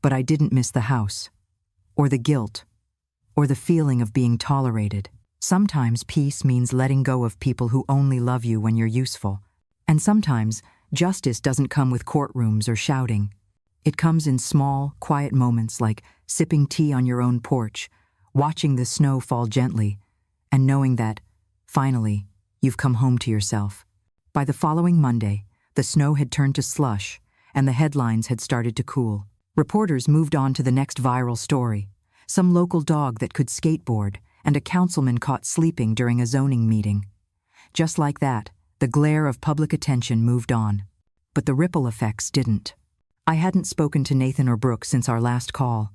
But I didn't miss the house, or the guilt, or the feeling of being tolerated. Sometimes peace means letting go of people who only love you when you're useful. And sometimes justice doesn't come with courtrooms or shouting. It comes in small, quiet moments like sipping tea on your own porch, watching the snow fall gently, and knowing that, finally, you've come home to yourself. By the following Monday, the snow had turned to slush, and the headlines had started to cool. Reporters moved on to the next viral story. Some local dog that could skateboard, and a councilman caught sleeping during a zoning meeting. Just like that, the glare of public attention moved on. But the ripple effects didn't. I hadn't spoken to Nathan or Brooke since our last call.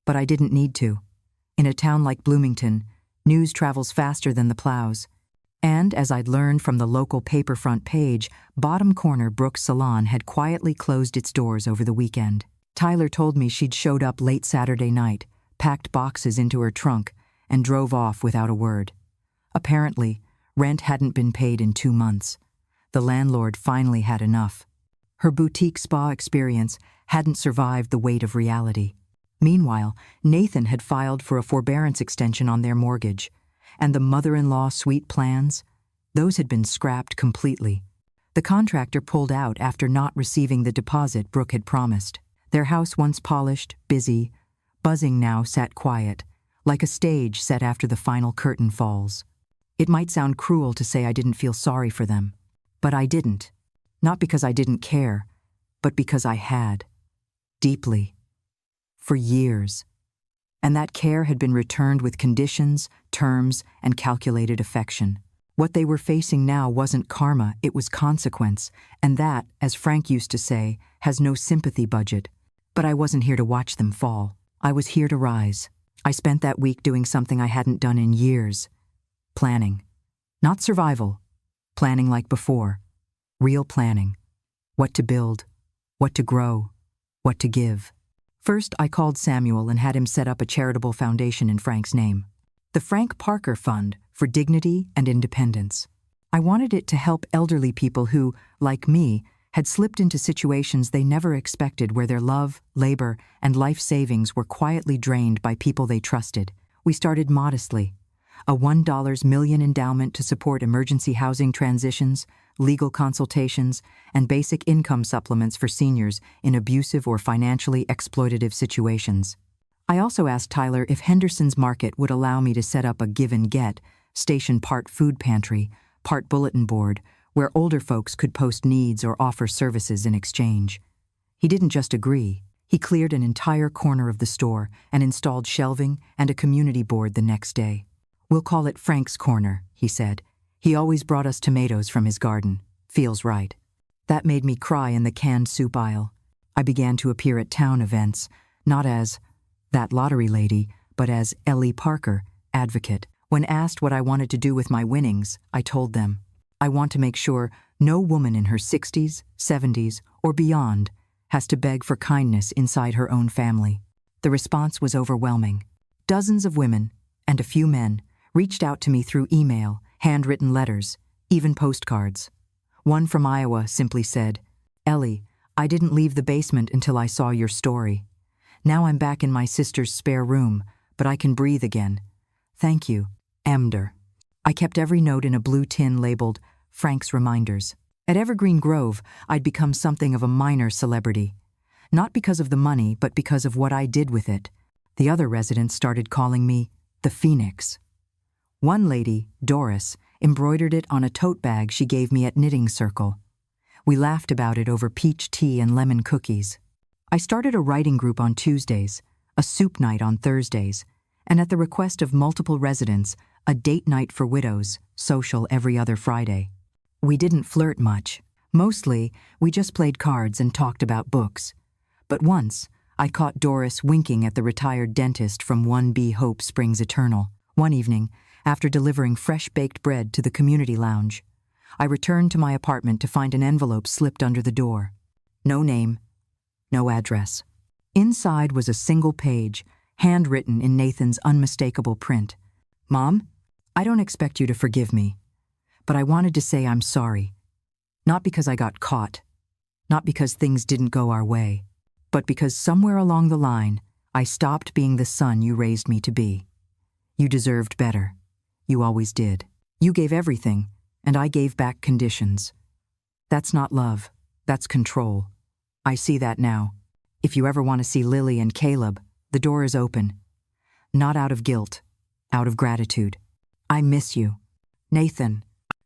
But I didn't need to. In a town like Bloomington, news travels faster than the plows. And, as I'd learned from the local paper front page, bottom corner Brooke's salon had quietly closed its doors over the weekend. Tyler told me she'd showed up late Saturday night, packed boxes into her trunk, and drove off without a word. Apparently, rent hadn't been paid in 2 months. The landlord finally had enough. Her boutique spa experience hadn't survived the weight of reality. Meanwhile, Nathan had filed for a forbearance extension on their mortgage, and the mother-in-law suite plans, those had been scrapped completely. The contractor pulled out after not receiving the deposit Brooke had promised. Their house, once polished, busy, buzzing, now sat quiet, like a stage set after the final curtain falls. It might sound cruel to say I didn't feel sorry for them, but I didn't. Not because I didn't care, but because I had. Deeply. For years. And that care had been returned with conditions, terms, and calculated affection. What they were facing now wasn't karma, it was consequence, and that, as Frank used to say, has no sympathy budget. But I wasn't here to watch them fall. I was here to rise. I spent that week doing something I hadn't done in years. Planning. Not survival. Planning like before. Real planning. What to build. What to grow. What to give. First, I called Samuel and had him set up a charitable foundation in Frank's name. The Frank Parker Fund for Dignity and Independence. I wanted it to help elderly people who, like me, had slipped into situations they never expected, where their love, labor, and life savings were quietly drained by people they trusted. We started modestly. A $1 million endowment to support emergency housing transitions, legal consultations, and basic income supplements for seniors in abusive or financially exploitative situations. I also asked Tyler if Henderson's Market would allow me to set up a give and get, station part food pantry, part bulletin board, where older folks could post needs or offer services in exchange. He didn't just agree. He cleared an entire corner of the store and installed shelving and a community board the next day. "We'll call it Frank's Corner," he said. "He always brought us tomatoes from his garden. Feels right." That made me cry in the canned soup aisle. I began to appear at town events, not as that lottery lady, but as Ellie Parker, advocate. When asked what I wanted to do with my winnings, I told them, I want to make sure no woman in her 60s, 70s, or beyond has to beg for kindness inside her own family. The response was overwhelming. Dozens of women, and a few men, reached out to me through email, handwritten letters, even postcards. One from Iowa simply said, "Ellie, I didn't leave the basement until I saw your story. Now I'm back in my sister's spare room, but I can breathe again. Thank you, Emder. I kept every note in a blue tin labeled Frank's Reminders. At Evergreen Grove, I'd become something of a minor celebrity. Not because of the money, but because of what I did with it. The other residents started calling me the Phoenix. One lady, Doris, embroidered it on a tote bag she gave me at Knitting Circle. We laughed about it over peach tea and lemon cookies. I started a writing group on Tuesdays, a soup night on Thursdays, and at the request of multiple residents, a date night for widows, social every other Friday. We didn't flirt much. Mostly, we just played cards and talked about books. But once, I caught Doris winking at the retired dentist from 1B Hope Springs Eternal. One evening, after delivering fresh-baked bread to the community lounge, I returned to my apartment to find an envelope slipped under the door. No name, no address. Inside was a single page, handwritten in Nathan's unmistakable print. Mom, I don't expect you to forgive me, but I wanted to say I'm sorry. Not because I got caught, not because things didn't go our way, but because somewhere along the line, I stopped being the son you raised me to be. You deserved better. You always did. You gave everything, and I gave back conditions. That's not love, that's control. I see that now. If you ever want to see Lily and Caleb, the door is open. Not out of guilt, out of gratitude. I miss you. Nathan.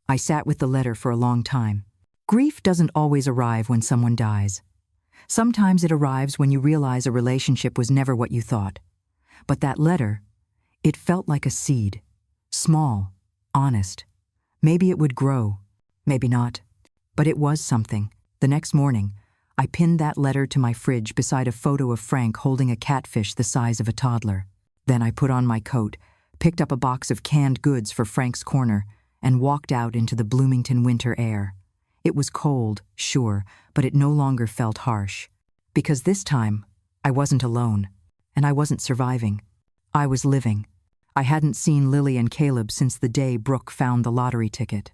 I sat with the letter for a long time. Grief doesn't always arrive when someone dies. Sometimes it arrives when you realize a relationship was never what you thought. But that letter, it felt like a seed. Small, honest. Maybe it would grow, maybe not. But it was something. The next morning, I pinned that letter to my fridge beside a photo of Frank holding a catfish the size of a toddler. Then I put on my coat, picked up a box of canned goods for Frank's Corner, and walked out into the Bloomington winter air. It was cold, sure, but it no longer felt harsh. Because this time, I wasn't alone, and I wasn't surviving. I was living. I hadn't seen Lily and Caleb since the day Brooke found the lottery ticket.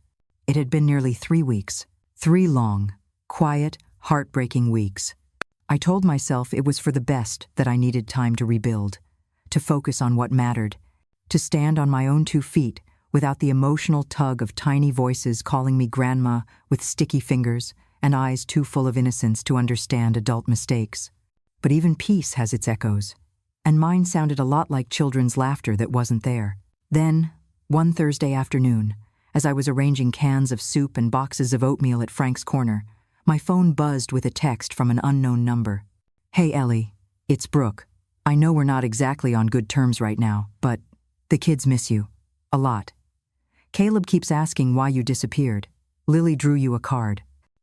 It had been nearly 3 weeks. 3 long, quiet, heartbreaking weeks. I told myself it was for the best that I needed time to rebuild, to focus on what mattered, to stand on my own 2 feet without the emotional tug of tiny voices calling me grandma with sticky fingers and eyes too full of innocence to understand adult mistakes. But even peace has its echoes, and mine sounded a lot like children's laughter that wasn't there. Then, one Thursday afternoon, as I was arranging cans of soup and boxes of oatmeal at Frank's Corner, my phone buzzed with a text from an unknown number. Hey Ellie, it's Brooke. I know we're not exactly on good terms right now, but the kids miss you. A lot. Caleb keeps asking why you disappeared. Lily drew you a card.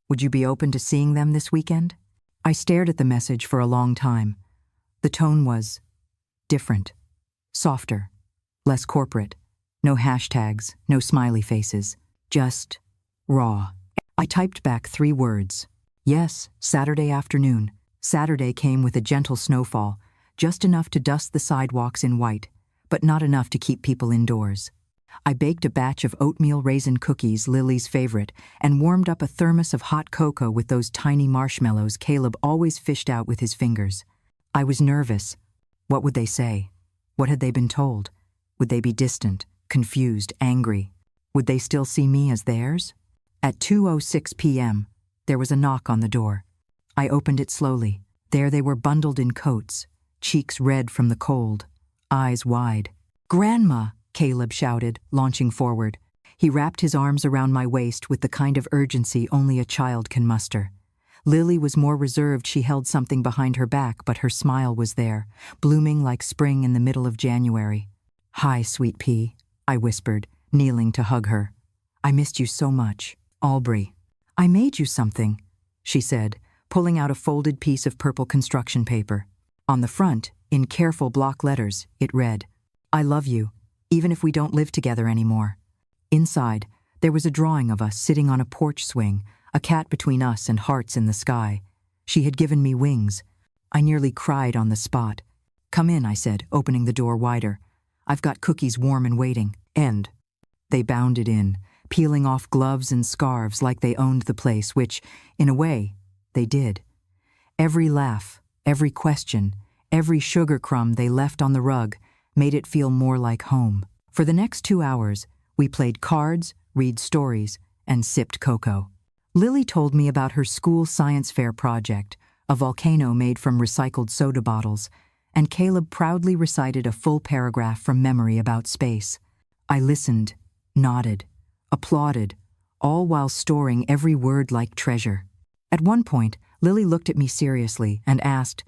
Would you be open to seeing them this weekend? I stared at the message for a long time. The tone was different, softer, less corporate. No hashtags, no smiley faces, just raw. I typed back 3 words. Yes, Saturday afternoon. Saturday came with a gentle snowfall, just enough to dust the sidewalks in white, but not enough to keep people indoors. I baked a batch of oatmeal raisin cookies, Lily's favorite, and warmed up a thermos of hot cocoa with those tiny marshmallows Caleb always fished out with his fingers. I was nervous. What would they say? What had they been told? Would they be distant, confused, angry? Would they still see me as theirs? At 2:06 p.m., there was a knock on the door. I opened it slowly. There they were bundled in coats, cheeks red from the cold, eyes wide. "Grandma!" Caleb shouted, launching forward. He wrapped his arms around my waist with the kind of urgency only a child can muster. Lily was more reserved. She held something behind her back, but her smile was there, blooming like spring in the middle of January. "Hi, sweet pea," I whispered, kneeling to hug her. "I missed you so much. Aubrey." "I made you something," she said, pulling out a folded piece of purple construction paper. On the front, in careful block letters, it read, "I love you, even if we don't live together anymore." Inside, there was a drawing of us sitting on a porch swing, a cat between us and hearts in the sky. She had given me wings. I nearly cried on the spot. "Come in," I said, opening the door wider. "I've got cookies warm and waiting." And they bounded in, peeling off gloves and scarves like they owned the place, which, in a way, they did. Every laugh, every question, Every sugar crumb they left on the rug made it feel more like home. For the next 2 hours, we played cards, read stories, and sipped cocoa. Lily told me about her school science fair project, a volcano made from recycled soda bottles, and Caleb proudly recited a full paragraph from memory about space. I listened, nodded, applauded, all while storing every word like treasure. At one point, Lily looked at me seriously and asked,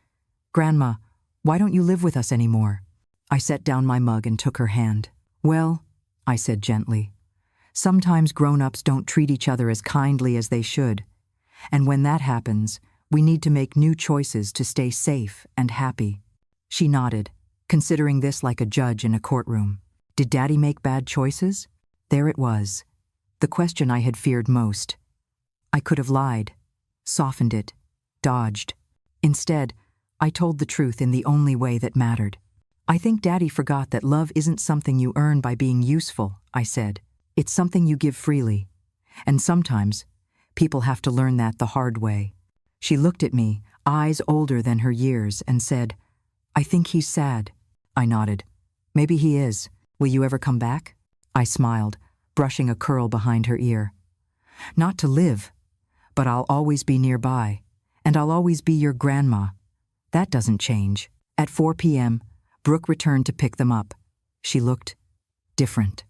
"Grandma, why don't you live with us anymore?" I set down my mug and took her hand. "Well," I said gently, "sometimes grown-ups don't treat each other as kindly as they should. And when that happens, we need to make new choices to stay safe and happy." She nodded, considering this like a judge in a courtroom. Did Daddy make bad choices? There it was, the question I had feared most. I could have lied, softened it, dodged. Instead, I told the truth in the only way that mattered. "I think Daddy forgot that love isn't something you earn by being useful," I said. "It's something you give freely. And sometimes, people have to learn that the hard way." She looked at me, eyes older than her years, and said, "I think he's sad." I nodded. "Maybe he is. Will you ever come back?" I smiled, brushing a curl behind her ear. "Not to live, but I'll always be nearby, and I'll always be your grandma. That doesn't change." At 4 p.m., Brooke returned to pick them up. She looked different.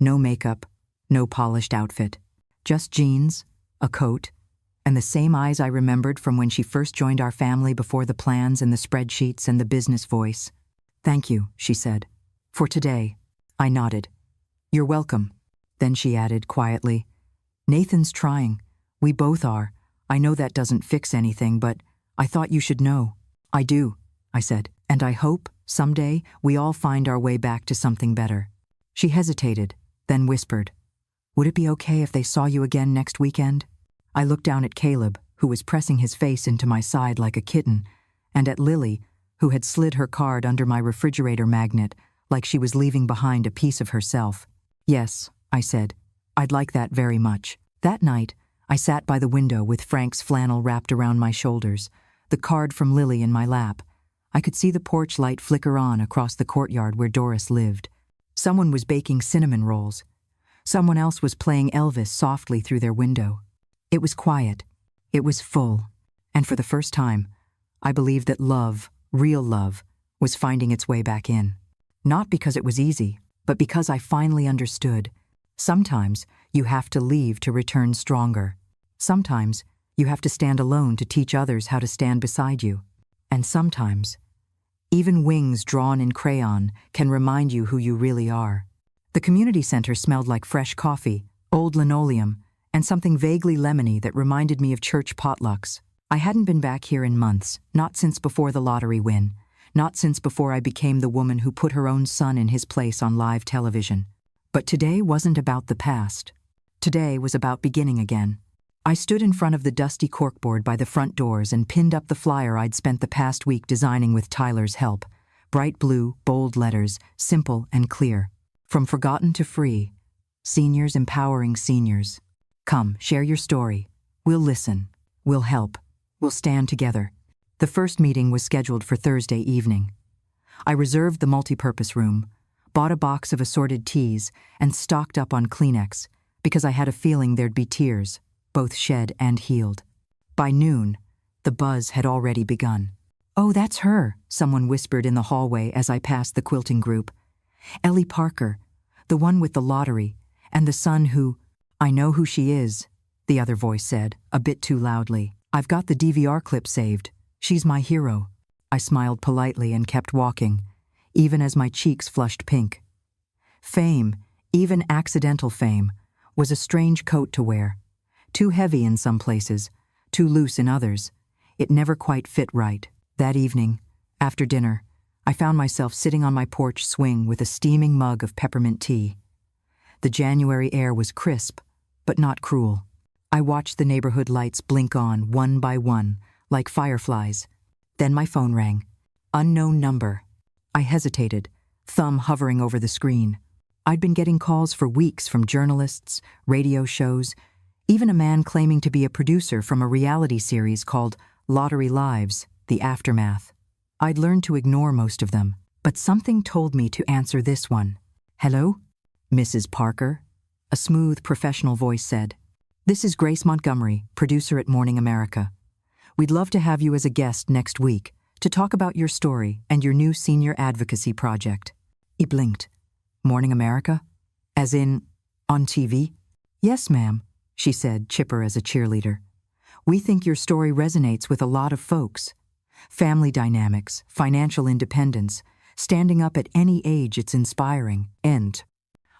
No makeup, no polished outfit, just jeans, a coat, and the same eyes I remembered from when she first joined our family before the plans and the spreadsheets and the business voice. "Thank you," she said. "For today." I nodded. "You're welcome." Then she added quietly, "Nathan's trying. We both are. I know that doesn't fix anything, but I thought you should know." "I do," I said, "and I hope, someday, we all find our way back to something better." She hesitated, then whispered, "Would it be okay if they saw you again next weekend?" I looked down at Caleb, who was pressing his face into my side like a kitten, and at Lily, who had slid her card under my refrigerator magnet like she was leaving behind a piece of herself. "Yes," I said, "I'd like that very much." That night, I sat by the window with Frank's flannel wrapped around my shoulders, the card from Lily in my lap. I could see the porch light flicker on across the courtyard where Doris lived. Someone was baking cinnamon rolls. Someone else was playing Elvis softly through their window. It was quiet. It was full. And for the first time, I believed that love, real love, was finding its way back in. Not because it was easy, but because I finally understood. Sometimes you have to leave to return stronger. Sometimes you have to stand alone to teach others how to stand beside you. And sometimes, even wings drawn in crayon can remind you who you really are. The community center smelled like fresh coffee, old linoleum, and something vaguely lemony that reminded me of church potlucks. I hadn't been back here in months, not since before the lottery win, not since before I became the woman who put her own son in his place on live television. But today wasn't about the past. Today was about beginning again. I stood in front of the dusty corkboard by the front doors and pinned up the flyer I'd spent the past week designing with Tyler's help. Bright blue, bold letters, simple and clear. From forgotten to free. Seniors empowering seniors. Come, share your story. We'll listen. We'll help. We'll stand together. The first meeting was scheduled for Thursday evening. I reserved the multipurpose room, bought a box of assorted teas, and stocked up on Kleenex because I had a feeling there'd be tears, both shed and healed. By noon, the buzz had already begun. "Oh, that's her," someone whispered in the hallway as I passed the quilting group. "Ellie Parker, the one with the lottery, and the son who—" "I know who she is," the other voice said, a bit too loudly. "I've got the DVR clip saved. She's my hero." I smiled politely and kept walking, even as my cheeks flushed pink. Fame, even accidental fame, was a strange coat to wear. Too heavy in some places, too loose in others. It never quite fit right. That evening, after dinner, I found myself sitting on my porch swing with a steaming mug of peppermint tea. The January air was crisp, but not cruel. I watched the neighborhood lights blink on one by one, like fireflies. Then my phone rang. Unknown number. I hesitated, thumb hovering over the screen. I'd been getting calls for weeks from journalists, radio shows, even a man claiming to be a producer from a reality series called Lottery Lives, The Aftermath. I'd learned to ignore most of them, but something told me to answer this one. "Hello? Mrs. Parker?" A smooth, professional voice said. "This is Grace Montgomery, producer at Morning America. We'd love to have you as a guest next week to talk about your story and your new senior advocacy project." He blinked. "Morning America? As in, on TV?" "Yes, ma'am," she said, chipper as a cheerleader. "We think your story resonates with a lot of folks. Family dynamics, financial independence, standing up at any age, it's inspiring. And..."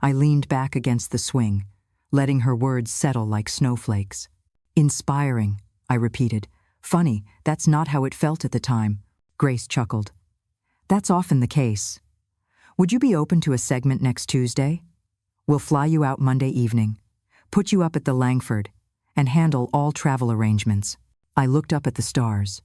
I leaned back against the swing, letting her words settle like snowflakes. "Inspiring," I repeated. "Funny, that's not how it felt at the time." Grace chuckled. "That's often the case. Would you be open to a segment next Tuesday? We'll fly you out Monday evening, put you up at the Langford, and handle all travel arrangements." I looked up at the stars.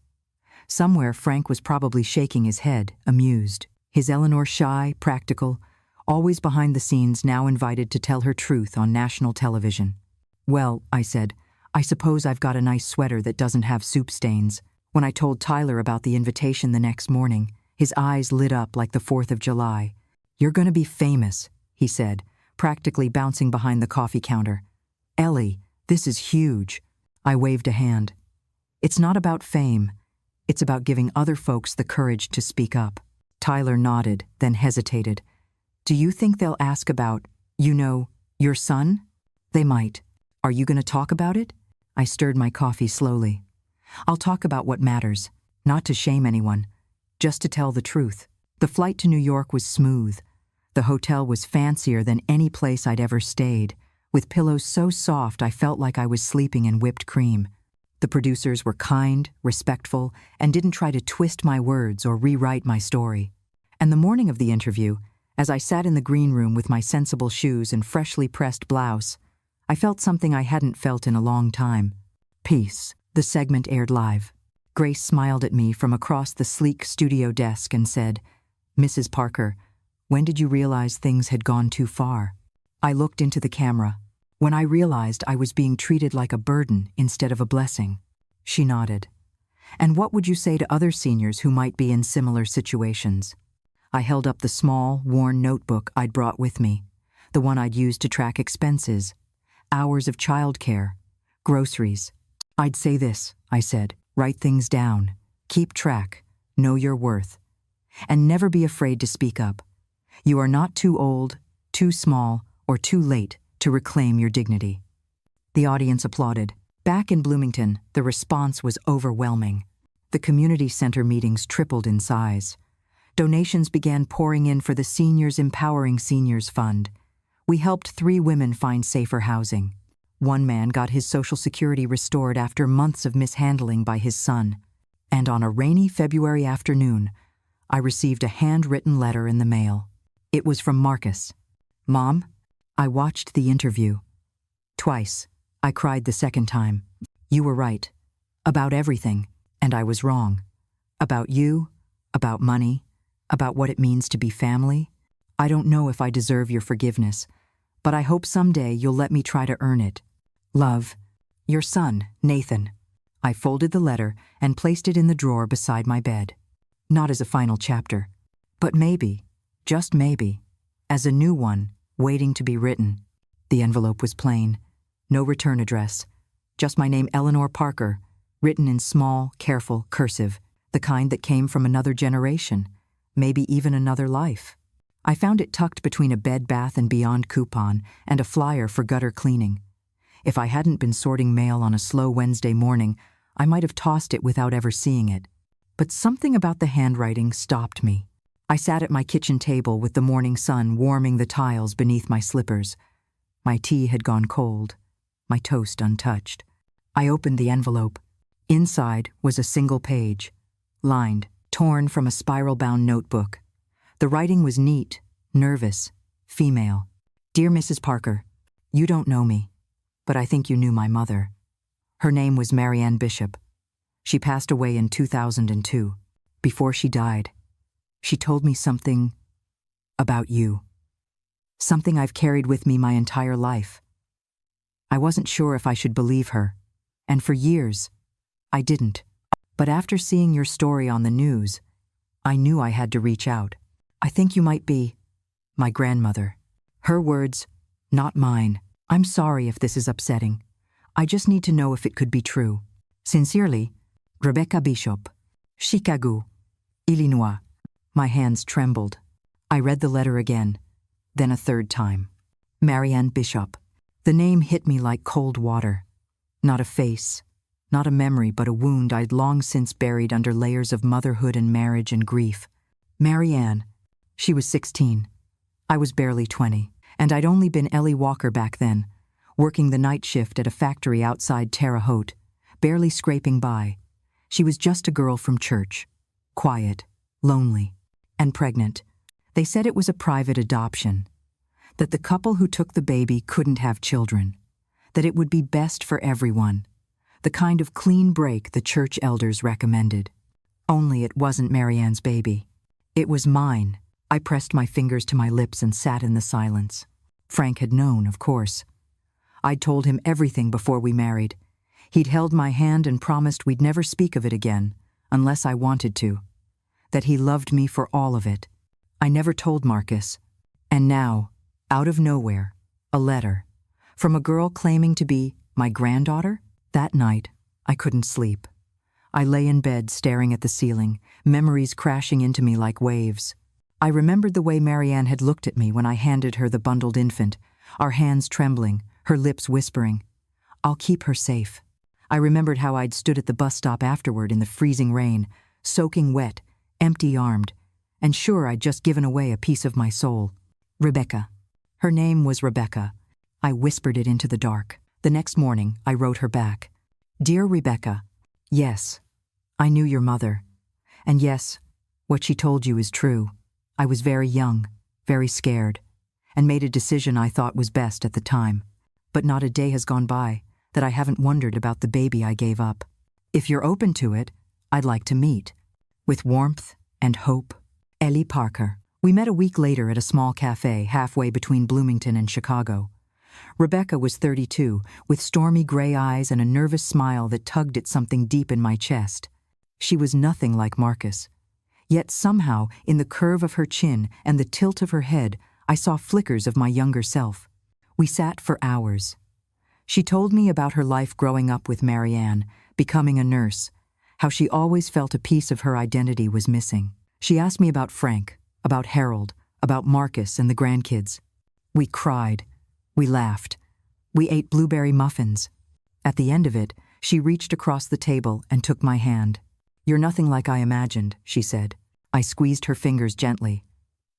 Somewhere Frank was probably shaking his head, amused. His Eleanor shy, practical, always behind the scenes, now invited to tell her truth on national television. "Well," I said, "I suppose I've got a nice sweater that doesn't have soup stains." When I told Tyler about the invitation the next morning, his eyes lit up like the 4th of July. "You're going to be famous," he said, practically bouncing behind the coffee counter. "Ellie, this is huge." I waved a hand. "It's not about fame. It's about giving other folks the courage to speak up." Tyler nodded, then hesitated. "Do you think they'll ask about, your son?" "They might. Are you going to talk about it?" I stirred my coffee slowly. "I'll talk about what matters, not to shame anyone, just to tell the truth." The flight to New York was smooth. The hotel was fancier than any place I'd ever stayed, with pillows so soft I felt like I was sleeping in whipped cream. The producers were kind, respectful, and didn't try to twist my words or rewrite my story. And the morning of the interview, as I sat in the green room with my sensible shoes and freshly pressed blouse, I felt something I hadn't felt in a long time. Peace. The segment aired live. Grace smiled at me from across the sleek studio desk and said, "Mrs. Parker, when did you realize things had gone too far?" I looked into the camera. "When I realized I was being treated like a burden instead of a blessing." She nodded. "And what would you say to other seniors who might be in similar situations?" I held up the small, worn notebook I'd brought with me, the one I'd used to track expenses, hours of childcare, groceries. "I'd say this," I said. "Write things down. Keep track. Know your worth. And never be afraid to speak up. You are not too old, too small, or too late to reclaim your dignity." The audience applauded. Back in Bloomington, the response was overwhelming. The community center meetings tripled in size. Donations began pouring in for the Seniors Empowering Seniors Fund. We helped 3 women find safer housing. One man got his Social Security restored after months of mishandling by his son. And on a rainy February afternoon, I received a handwritten letter in the mail. It was from Marcus. "Mom, I watched the interview. Twice. I cried the second time. You were right. About everything, and I was wrong. About you, about money, about what it means to be family. I don't know if I deserve your forgiveness, but I hope someday you'll let me try to earn it. Love, your son, Nathan." I folded the letter and placed it in the drawer beside my bed. Not as a final chapter, but maybe, just maybe, as a new one waiting to be written. The envelope was plain. No return address. Just my name, Eleanor Parker, written in small, careful cursive, the kind that came from another generation, maybe even another life. I found it tucked between a Bed Bath & Beyond coupon and a flyer for gutter cleaning. If I hadn't been sorting mail on a slow Wednesday morning, I might have tossed it without ever seeing it. But something about the handwriting stopped me. I sat at my kitchen table with the morning sun warming the tiles beneath my slippers. My tea had gone cold, my toast untouched. I opened the envelope. Inside was a single page, lined, torn from a spiral-bound notebook. The writing was neat, nervous, female. "Dear Mrs. Parker, you don't know me, but I think you knew my mother. Her name was Marianne Bishop. She passed away in 2002. Before she died, she told me something about you. Something I've carried with me my entire life. I wasn't sure if I should believe her, and for years, I didn't. But after seeing your story on the news, I knew I had to reach out. I think you might be my grandmother. Her words, not mine. I'm sorry if this is upsetting. I just need to know if it could be true. Sincerely, Rebecca Bishop, Chicago, Illinois. My hands trembled. I read the letter again, then a third time. Marianne Bishop. The name hit me like cold water. Not a face, not a memory, but a wound I'd long since buried under layers of motherhood and marriage and grief. Marianne. She was 16. I was barely 20, and I'd only been Ellie Walker back then, working the night shift at a factory outside Terre Haute, barely scraping by. She was just a girl from church, quiet, lonely, and pregnant. They said it was a private adoption, that the couple who took the baby couldn't have children, that it would be best for everyone, the kind of clean break the church elders recommended. Only it wasn't Marianne's baby. It was mine. I pressed my fingers to my lips and sat in the silence. Frank had known, of course. I'd told him everything before we married. He'd held my hand and promised we'd never speak of it again, unless I wanted to. That he loved me for all of it. I never told Marcus. And now, out of nowhere, a letter. From a girl claiming to be my granddaughter? That night, I couldn't sleep. I lay in bed staring at the ceiling, memories crashing into me like waves. I remembered the way Marianne had looked at me when I handed her the bundled infant, our hands trembling, her lips whispering, "I'll keep her safe." I remembered how I'd stood at the bus stop afterward in the freezing rain, soaking wet, empty-armed, and sure I'd just given away a piece of my soul. Rebecca. Her name was Rebecca. I whispered it into the dark. The next morning, I wrote her back. "Dear Rebecca, yes, I knew your mother. And yes, what she told you is true. I was very young, very scared, and made a decision I thought was best at the time. But not a day has gone by that I haven't wondered about the baby I gave up. If you're open to it, I'd like to meet. With warmth and hope, Ellie Parker." We met a week later at a small cafe halfway between Bloomington and Chicago. Rebecca was 32, with stormy gray eyes and a nervous smile that tugged at something deep in my chest. She was nothing like Marcus. Yet somehow, in the curve of her chin and the tilt of her head, I saw flickers of my younger self. We sat for hours. She told me about her life growing up with Marianne, becoming a nurse, how she always felt a piece of her identity was missing. She asked me about Frank, about Harold, about Marcus and the grandkids. We cried. We laughed. We ate blueberry muffins. At the end of it, she reached across the table and took my hand. "You're nothing like I imagined," she said. I squeezed her fingers gently.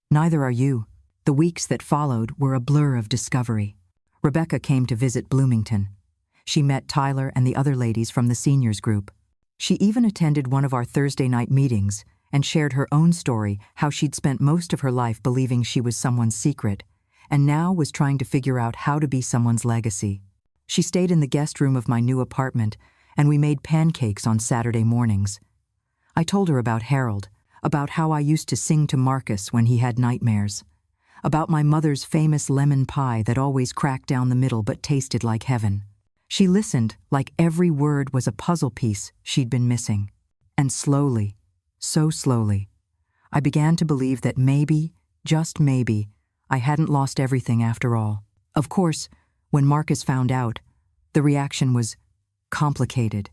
"Neither are you." The weeks that followed were a blur of discovery. Rebecca came to visit Bloomington. She met Tyler and the other ladies from the seniors group. She even attended one of our Thursday night meetings and shared her own story, how she'd spent most of her life believing she was someone's secret, and now was trying to figure out how to be someone's legacy. She stayed in the guest room of my new apartment, and we made pancakes on Saturday mornings. I told her about Harold, about how I used to sing to Marcus when he had nightmares, about my mother's famous lemon pie that always cracked down the middle but tasted like heaven. She listened like every word was a puzzle piece she'd been missing. And slowly, so slowly, I began to believe that maybe, just maybe, I hadn't lost everything after all. Of course, when Marcus found out, the reaction was complicated.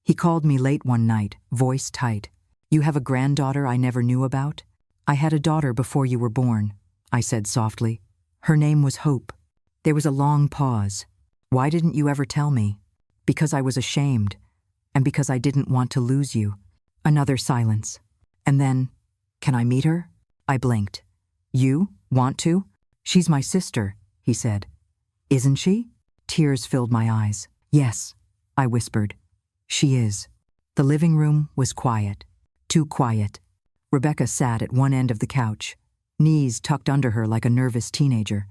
He called me late one night, voice tight. "You have a granddaughter I never knew about?" "I had a daughter before you were born," I said softly. "Her name was Hope." There was a long pause. "Why didn't you ever tell me?" "Because I was ashamed, and because I didn't want to lose you." Another silence. And then, "Can I meet her?" I blinked. "You? Want to?" "She's my sister," he said. "Isn't she?" Tears filled my eyes. "Yes," I whispered. "She is." The living room was quiet. Too quiet. Rebecca sat at one end of the couch, knees tucked under her like a nervous teenager.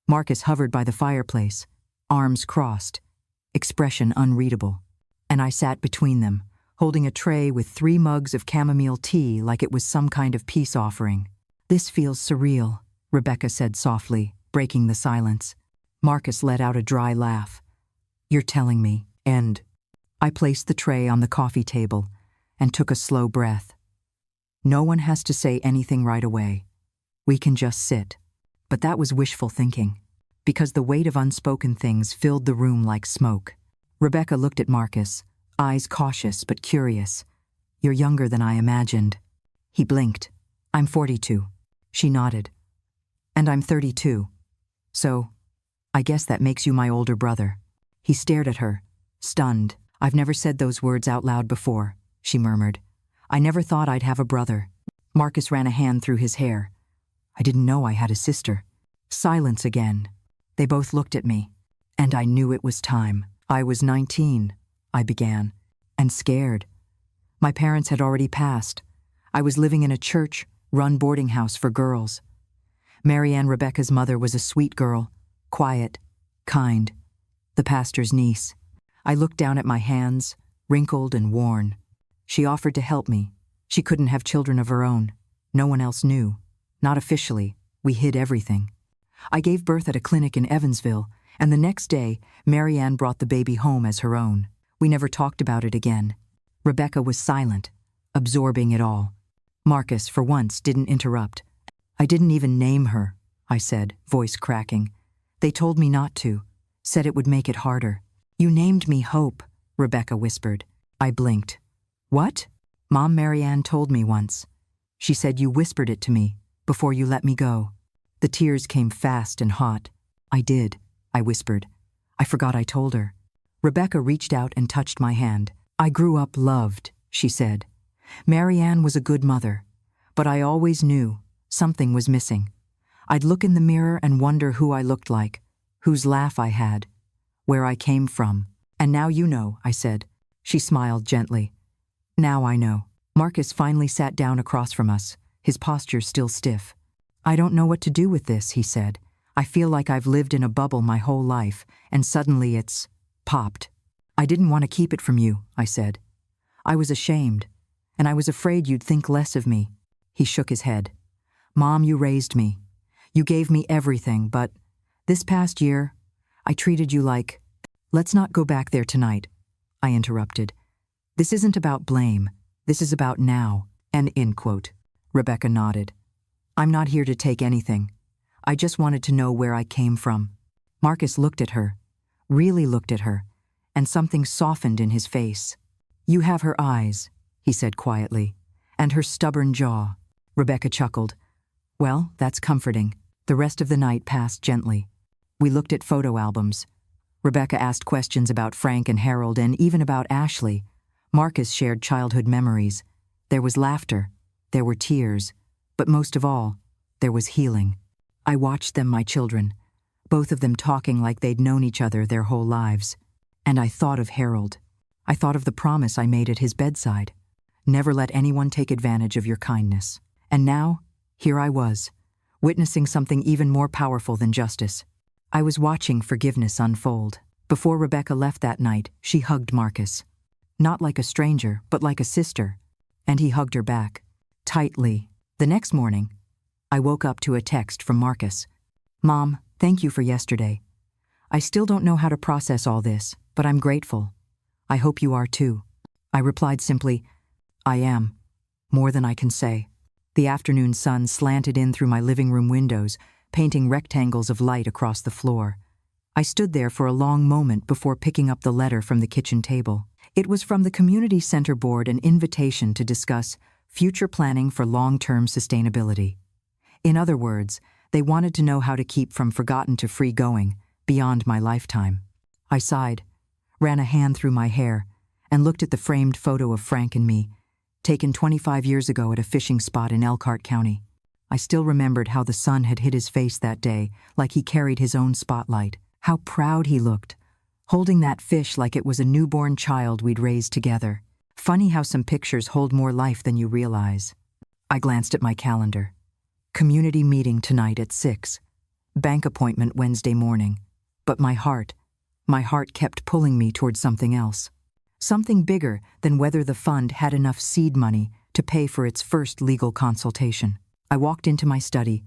Marcus hovered by the fireplace, arms crossed, expression unreadable. And I sat between them, holding a tray with 3 mugs of chamomile tea like it was some kind of peace offering. "This feels surreal," Rebecca said softly, breaking the silence. Marcus let out a dry laugh. "You're telling me." And I placed the tray on the coffee table and took a slow breath. No one has to say anything right away. We can just sit. But that was wishful thinking, because the weight of unspoken things filled the room like smoke. Rebecca looked at Marcus, eyes cautious but curious. "You're younger than I imagined." He blinked. "I'm 42. She nodded. "And I'm 32. So, I guess that makes you my older brother." He stared at her, stunned. "I've never said those words out loud before," she murmured. "I never thought I'd have a brother." Marcus ran a hand through his hair. "I didn't know I had a sister." Silence again. They both looked at me, and I knew it was time. "I was 19, I began, and scared. My parents had already passed. I was living in a church-run boarding house for girls. Marianne, Rebecca's mother, was a sweet girl, quiet, kind, the pastor's niece. I looked down at my hands, wrinkled and worn. She offered to help me. She couldn't have children of her own. No one else knew. Not officially. We hid everything. I gave birth at a clinic in Evansville, and the next day, Marianne brought the baby home as her own. We never talked about it again. Rebecca was silent, absorbing it all. Marcus, for once, didn't interrupt. "I didn't even name her," I said, voice cracking. "They told me not to, said it would make it harder." "You named me Hope," Rebecca whispered. I blinked. "What?" "Mom Marianne told me once. She said you whispered it to me before you let me go." The tears came fast and hot. "I did," I whispered. "I forgot I told her." Rebecca reached out and touched my hand. "I grew up loved," she said. "Marianne was a good mother, but I always knew something was missing. I'd look in the mirror and wonder who I looked like, whose laugh I had, where I came from. And now you know," I said. She smiled gently. "Now I know." Marcus finally sat down across from us, his posture still stiff. "I don't know what to do with this," he said. "I feel like I've lived in a bubble my whole life, and suddenly it's popped." "I didn't want to keep it from you," I said. "I was ashamed, and I was afraid you'd think less of me." He shook his head. "Mom, you raised me. You gave me everything, but this past year, I treated you like—" "Let's not go back there tonight," I interrupted. "This isn't about blame. This is about now." "And in quote." Rebecca nodded. "I'm not here to take anything. I just wanted to know where I came from." Marcus looked at her, really looked at her, and something softened in his face. "You have her eyes," he said quietly, "and her stubborn jaw." Rebecca chuckled. "Well, that's comforting." The rest of the night passed gently. We looked at photo albums. Rebecca asked questions about Frank and Harold and even about Ashley. Marcus shared childhood memories. There was laughter. There were tears. But most of all, there was healing. I watched them, my children, both of them talking like they'd known each other their whole lives. And I thought of Harold. I thought of the promise I made at his bedside. Never let anyone take advantage of your kindness. And now, here I was, witnessing something even more powerful than justice. I was watching forgiveness unfold. Before Rebecca left that night, she hugged Marcus. Not like a stranger, but like a sister. And he hugged her back, tightly. The next morning, I woke up to a text from Marcus. "Mom, thank you for yesterday. I still don't know how to process all this, but I'm grateful. I hope you are too." I replied simply, "I am. More than I can say." The afternoon sun slanted in through my living room windows, painting rectangles of light across the floor. I stood there for a long moment before picking up the letter from the kitchen table. It was from the Community Center Board, an invitation to discuss future planning for long-term sustainability. In other words, they wanted to know how to keep from forgotten to free going beyond my lifetime. I sighed, ran a hand through my hair, and looked at the framed photo of Frank and me, taken 25 years ago at a fishing spot in Elkhart County. I still remembered how the sun had hit his face that day, like he carried his own spotlight. How proud he looked, holding that fish like it was a newborn child we'd raised together. Funny how some pictures hold more life than you realize. I glanced at my calendar. Community meeting tonight at 6. Bank appointment Wednesday morning. But my heart kept pulling me toward something else. Something bigger than whether the fund had enough seed money to pay for its first legal consultation. I walked into my study,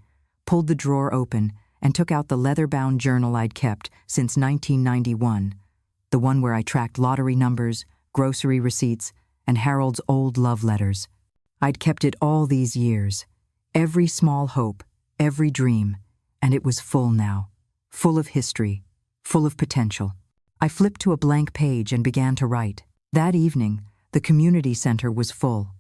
pulled the drawer open, and took out the leather-bound journal I'd kept since 1991, the one where I tracked lottery numbers, grocery receipts, and Harold's old love letters. I'd kept it all these years. Every small hope, every dream, and it was full now. Full of history, full of potential. I flipped to a blank page and began to write. That evening, the community center was full.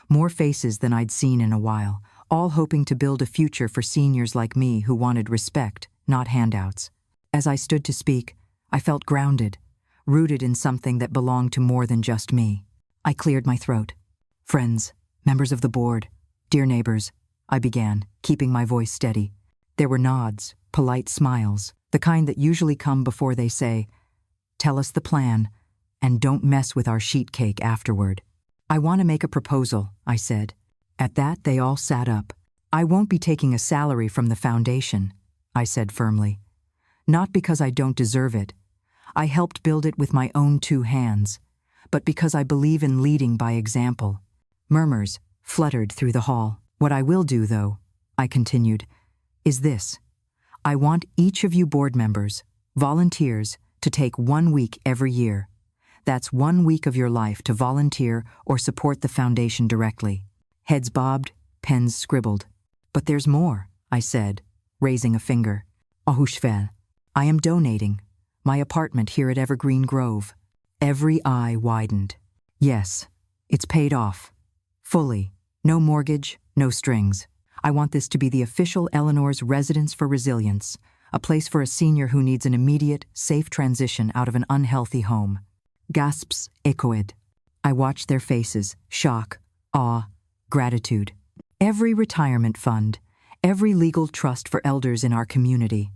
More faces than I'd seen in a while, all hoping to build a future for seniors like me who wanted respect, not handouts. As I stood to speak, I felt grounded, rooted in something that belonged to more than just me. I cleared my throat. Friends, members of the board, dear neighbors, I began, keeping my voice steady. There were nods, polite smiles, the kind that usually come before they say, "Tell us the plan, and don't mess with our sheet cake afterward." "I want to make a proposal," I said. At that, they all sat up. "I won't be taking a salary from the foundation," I said firmly. "Not because I don't deserve it. I helped build it with my own 2 hands, but because I believe in leading by example." Murmurs fluttered through the hall. "What I will do, though," I continued, "is this. I want each of you board members, volunteers, to take 1 week every year. That's 1 week of your life to volunteer or support the foundation directly." Heads bobbed, pens scribbled. "But there's more," I said, raising a finger. "Ahushvel. I am donating. My apartment here at Evergreen Grove." Every eye widened. "Yes, it's paid off. Fully. No mortgage, no strings. I want this to be the official Eleanor's Residence for Resilience, a place for a senior who needs an immediate, safe transition out of an unhealthy home." Gasps echoed. I watched their faces, shock, awe, gratitude. Every retirement fund, every legal trust for elders in our community.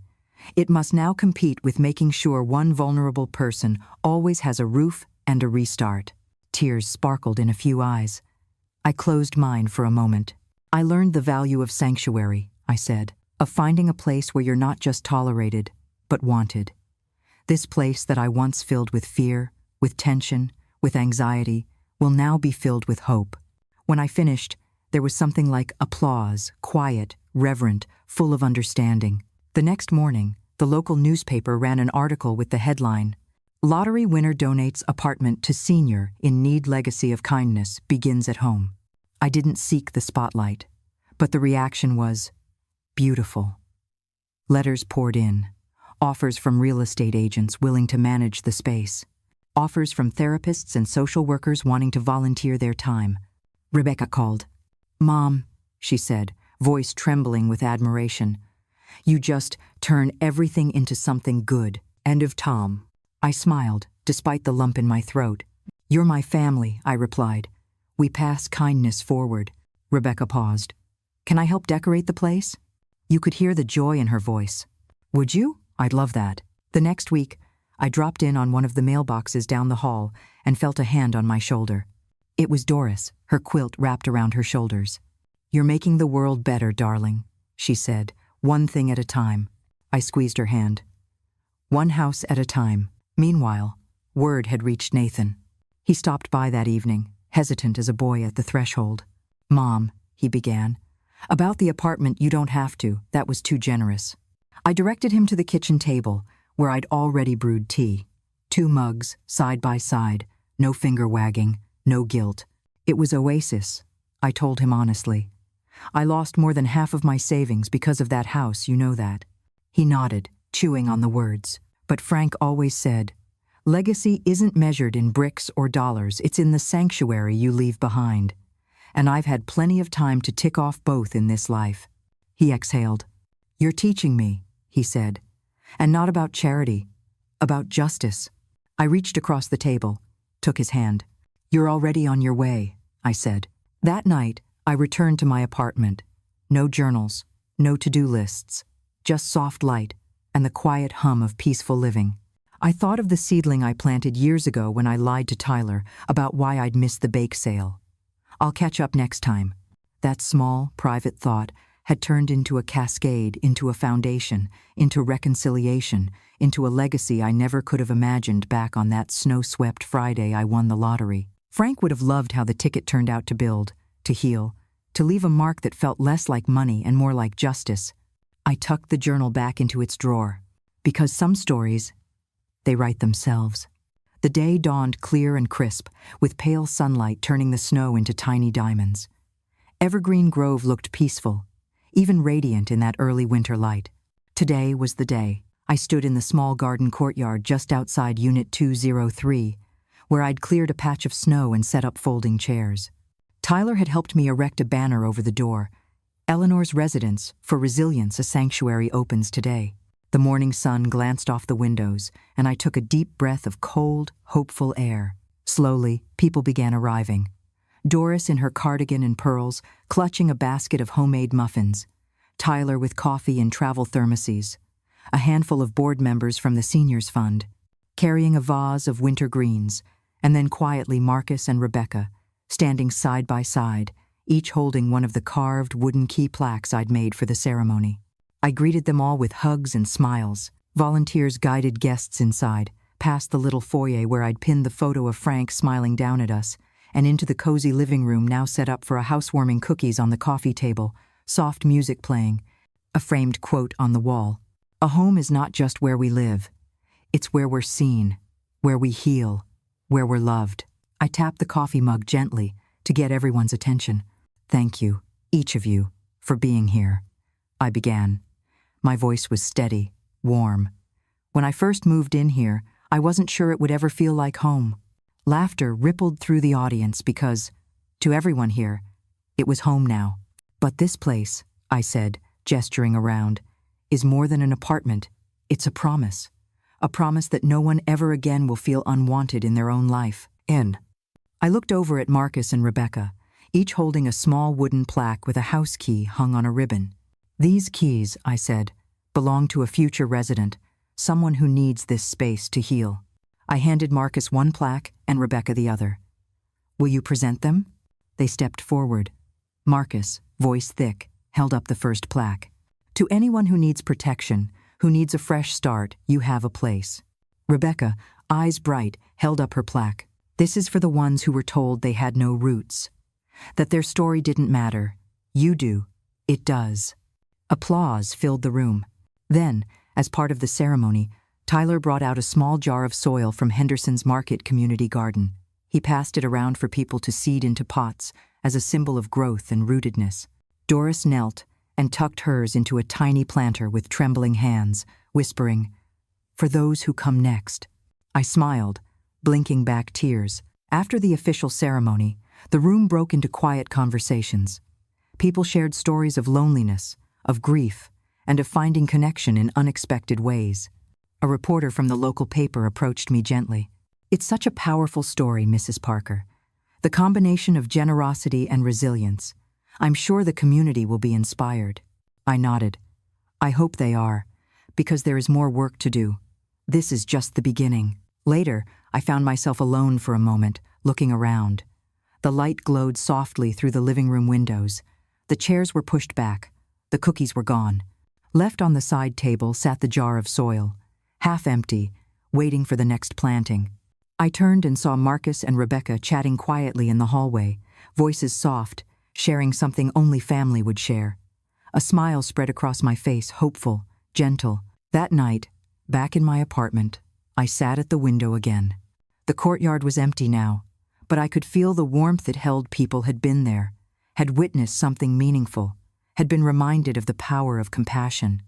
It must now compete with making sure one vulnerable person always has a roof and a restart. Tears sparkled in a few eyes. I closed mine for a moment. "I learned the value of sanctuary," I said, "of finding a place where you're not just tolerated, but wanted. This place that I once filled with fear, with tension, with anxiety, will now be filled with hope." When I finished, there was something like applause, quiet, reverent, full of understanding. The next morning, the local newspaper ran an article with the headline, "Lottery winner donates apartment to senior in need, legacy of kindness begins at home." I didn't seek the spotlight, but the reaction was beautiful. Letters poured in, offers from real estate agents willing to manage the space, offers from therapists and social workers wanting to volunteer their time. Rebecca called. "Mom," she said, voice trembling with admiration, "you just turn everything into something good." End of Tom. I smiled, despite the lump in my throat. "You're my family," I replied. "We pass kindness forward." Rebecca paused. "Can I help decorate the place?" You could hear the joy in her voice. "Would you? I'd love that." The next week, I dropped in on one of the mailboxes down the hall and felt a hand on my shoulder. It was Doris, her quilt wrapped around her shoulders. "You're making the world better, darling," she said, "one thing at a time." I squeezed her hand. "One house at a time." Meanwhile, word had reached Nathan. He stopped by that evening, hesitant as a boy at the threshold. "Mom," he began, "about the apartment you don't have to, that was too generous." I directed him to the kitchen table, where I'd already brewed tea. 2 mugs, side by side, no finger wagging, no guilt. It was oasis, I told him honestly. "I lost more than half of my savings because of that house, you know that." He nodded, chewing on the words. But Frank always said, "Legacy isn't measured in bricks or dollars, it's in the sanctuary you leave behind. And I've had plenty of time to tick off both in this life." He exhaled. "You're teaching me," he said. "And not about charity, about justice." I reached across the table, took his hand. "You're already on your way," I said. That night, I returned to my apartment. No journals, no to-do lists, just soft light and the quiet hum of peaceful living. I thought of the seedling I planted years ago when I lied to Tyler about why I'd missed the bake sale. "I'll catch up next time." That small, private thought had turned into a cascade, into a foundation, into reconciliation, into a legacy I never could have imagined back on that snow-swept Friday I won the lottery. Frank would have loved how the ticket turned out to build, to heal, to leave a mark that felt less like money and more like justice. I tucked the journal back into its drawer, because some stories, they write themselves. The day dawned clear and crisp, with pale sunlight turning the snow into tiny diamonds. Evergreen Grove looked peaceful, even radiant in that early winter light. Today was the day. I stood in the small garden courtyard just outside Unit 203, where I'd cleared a patch of snow and set up folding chairs. Tyler had helped me erect a banner over the door. Eleanor's residence, for resilience, a sanctuary, opens today. The morning sun glanced off the windows, and I took a deep breath of cold, hopeful air. Slowly, people began arriving. Doris in her cardigan and pearls, clutching a basket of homemade muffins. Tyler with coffee and travel thermoses. A handful of board members from the Seniors Fund, carrying a vase of winter greens, and then quietly Marcus and Rebecca, standing side by side, each holding one of the carved wooden key plaques I'd made for the ceremony. I greeted them all with hugs and smiles. Volunteers guided guests inside, past the little foyer where I'd pinned the photo of Frank smiling down at us, and into the cozy living room now set up for a housewarming cookies on the coffee table, soft music playing, a framed quote on the wall. A home is not just where we live. It's where we're seen, where we heal, where we're loved. I tapped the coffee mug gently to get everyone's attention. Thank you, each of you, for being here. I began. My voice was steady, warm. When I first moved in here, I wasn't sure it would ever feel like home. Laughter rippled through the audience because, to everyone here, it was home now. But this place, I said, gesturing around, is more than an apartment. It's a promise that no one ever again will feel unwanted in their own life. I looked over at Marcus and Rebecca, each holding a small wooden plaque with a house key hung on a ribbon. These keys, I said, belong to a future resident, someone who needs this space to heal. I handed Marcus one plaque and Rebecca the other. Will you present them? They stepped forward. Marcus, voice thick, held up the first plaque. To anyone who needs protection, who needs a fresh start, you have a place. Rebecca, eyes bright, held up her plaque. This is for the ones who were told they had no roots, that their story didn't matter. You do. It does. Applause filled the room. Then, as part of the ceremony, Tyler brought out a small jar of soil from Henderson's Market Community Garden. He passed it around for people to seed into pots as a symbol of growth and rootedness. Doris knelt and tucked hers into a tiny planter with trembling hands, whispering, "For those who come next." I smiled, blinking back tears. After the official ceremony, the room broke into quiet conversations. People shared stories of loneliness, of grief, and of finding connection in unexpected ways. A reporter from the local paper approached me gently. "It's such a powerful story, Mrs. Parker. The combination of generosity and resilience. I'm sure the community will be inspired." I nodded. I hope they are, because there is more work to do. This is just the beginning. Later, I found myself alone for a moment, looking around. The light glowed softly through the living room windows. The chairs were pushed back. The cookies were gone. Left on the side table sat the jar of soil, half empty, waiting for the next planting. I turned and saw Marcus and Rebecca chatting quietly in the hallway, voices soft, sharing something only family would share. A smile spread across my face, hopeful, gentle. That night, back in my apartment, I sat at the window again. The courtyard was empty now, but I could feel the warmth it held. People had been there, had witnessed something meaningful, had been reminded of the power of compassion.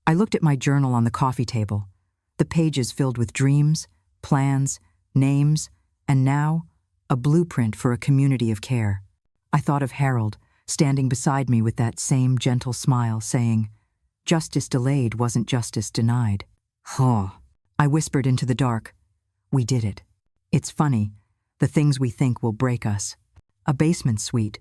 I looked at my journal on the coffee table, the pages filled with dreams, plans, names, and now, a blueprint for a community of care. I thought of Harold, standing beside me with that same gentle smile, saying, "Justice delayed wasn't justice denied." "Huh." I whispered into the dark. We did it. It's funny, the things we think will break us. A basement suite,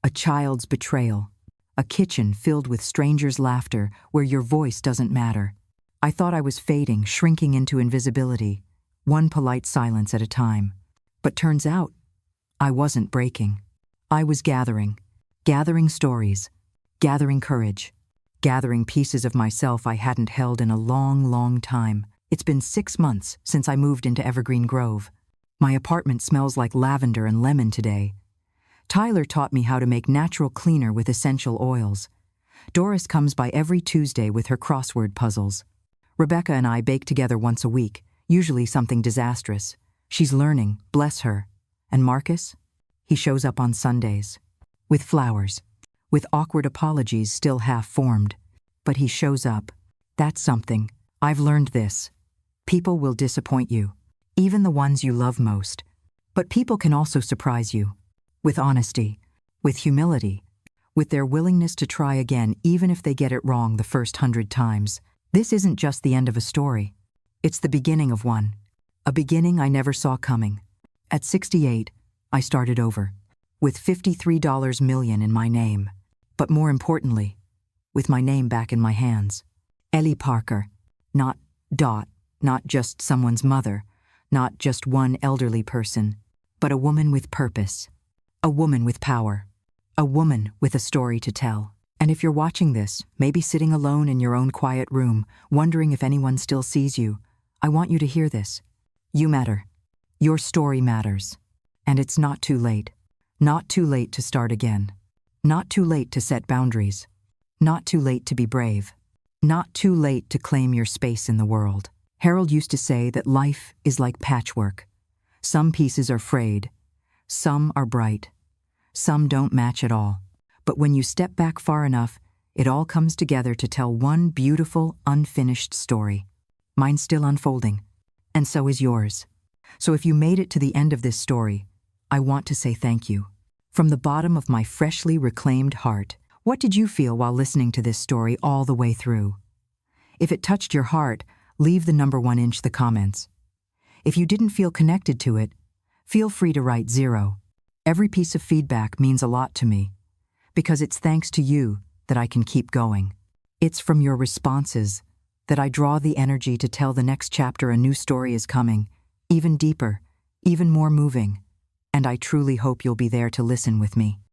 a child's betrayal, a kitchen filled with strangers' laughter where your voice doesn't matter. I thought I was fading, shrinking into invisibility, one polite silence at a time. But turns out, I wasn't breaking. I was gathering stories, gathering courage, gathering pieces of myself I hadn't held in a long, long time. It's been 6 months since I moved into Evergreen Grove. My apartment smells like lavender and lemon today. Tyler taught me how to make natural cleaner with essential oils. Doris comes by every Tuesday with her crossword puzzles. Rebecca and I bake together once a week, usually something disastrous. She's learning, bless her. And Marcus? He shows up on Sundays. With flowers. with awkward apologies still half-formed. But he shows up. That's something. I've learned this. People will disappoint you, even the ones you love most. But people can also surprise you. With honesty, with humility, with their willingness to try again even if they get it wrong the first 100 times. This isn't just the end of a story. It's the beginning of one. A beginning I never saw coming. At 68, I started over, with $53 million in my name. But more importantly, with my name back in my hands. Ellie Parker, not Dot, not just someone's mother, not just one elderly person, but a woman with purpose, a woman with power, a woman with a story to tell. And if you're watching this, maybe sitting alone in your own quiet room, wondering if anyone still sees you, I want you to hear this. You matter. Your story matters. And it's not too late. Not too late to start again. Not too late to set boundaries. Not too late to be brave. Not too late to claim your space in the world. Harold used to say that life is like patchwork. Some pieces are frayed. Some are bright. Some don't match at all. But when you step back far enough, it all comes together to tell one beautiful, unfinished story. Mine's still unfolding. And so is yours. So if you made it to the end of this story, I want to say thank you. From the bottom of my freshly reclaimed heart, what did you feel while listening to this story all the way through? If it touched your heart, leave the number 1 inch the comments. If you didn't feel connected to it, feel free to write 0. Every piece of feedback means a lot to me, because it's thanks to you that I can keep going. It's from your responses that I draw the energy to tell the next chapter a new story is coming, even deeper, even more moving. And I truly hope you'll be there to listen with me.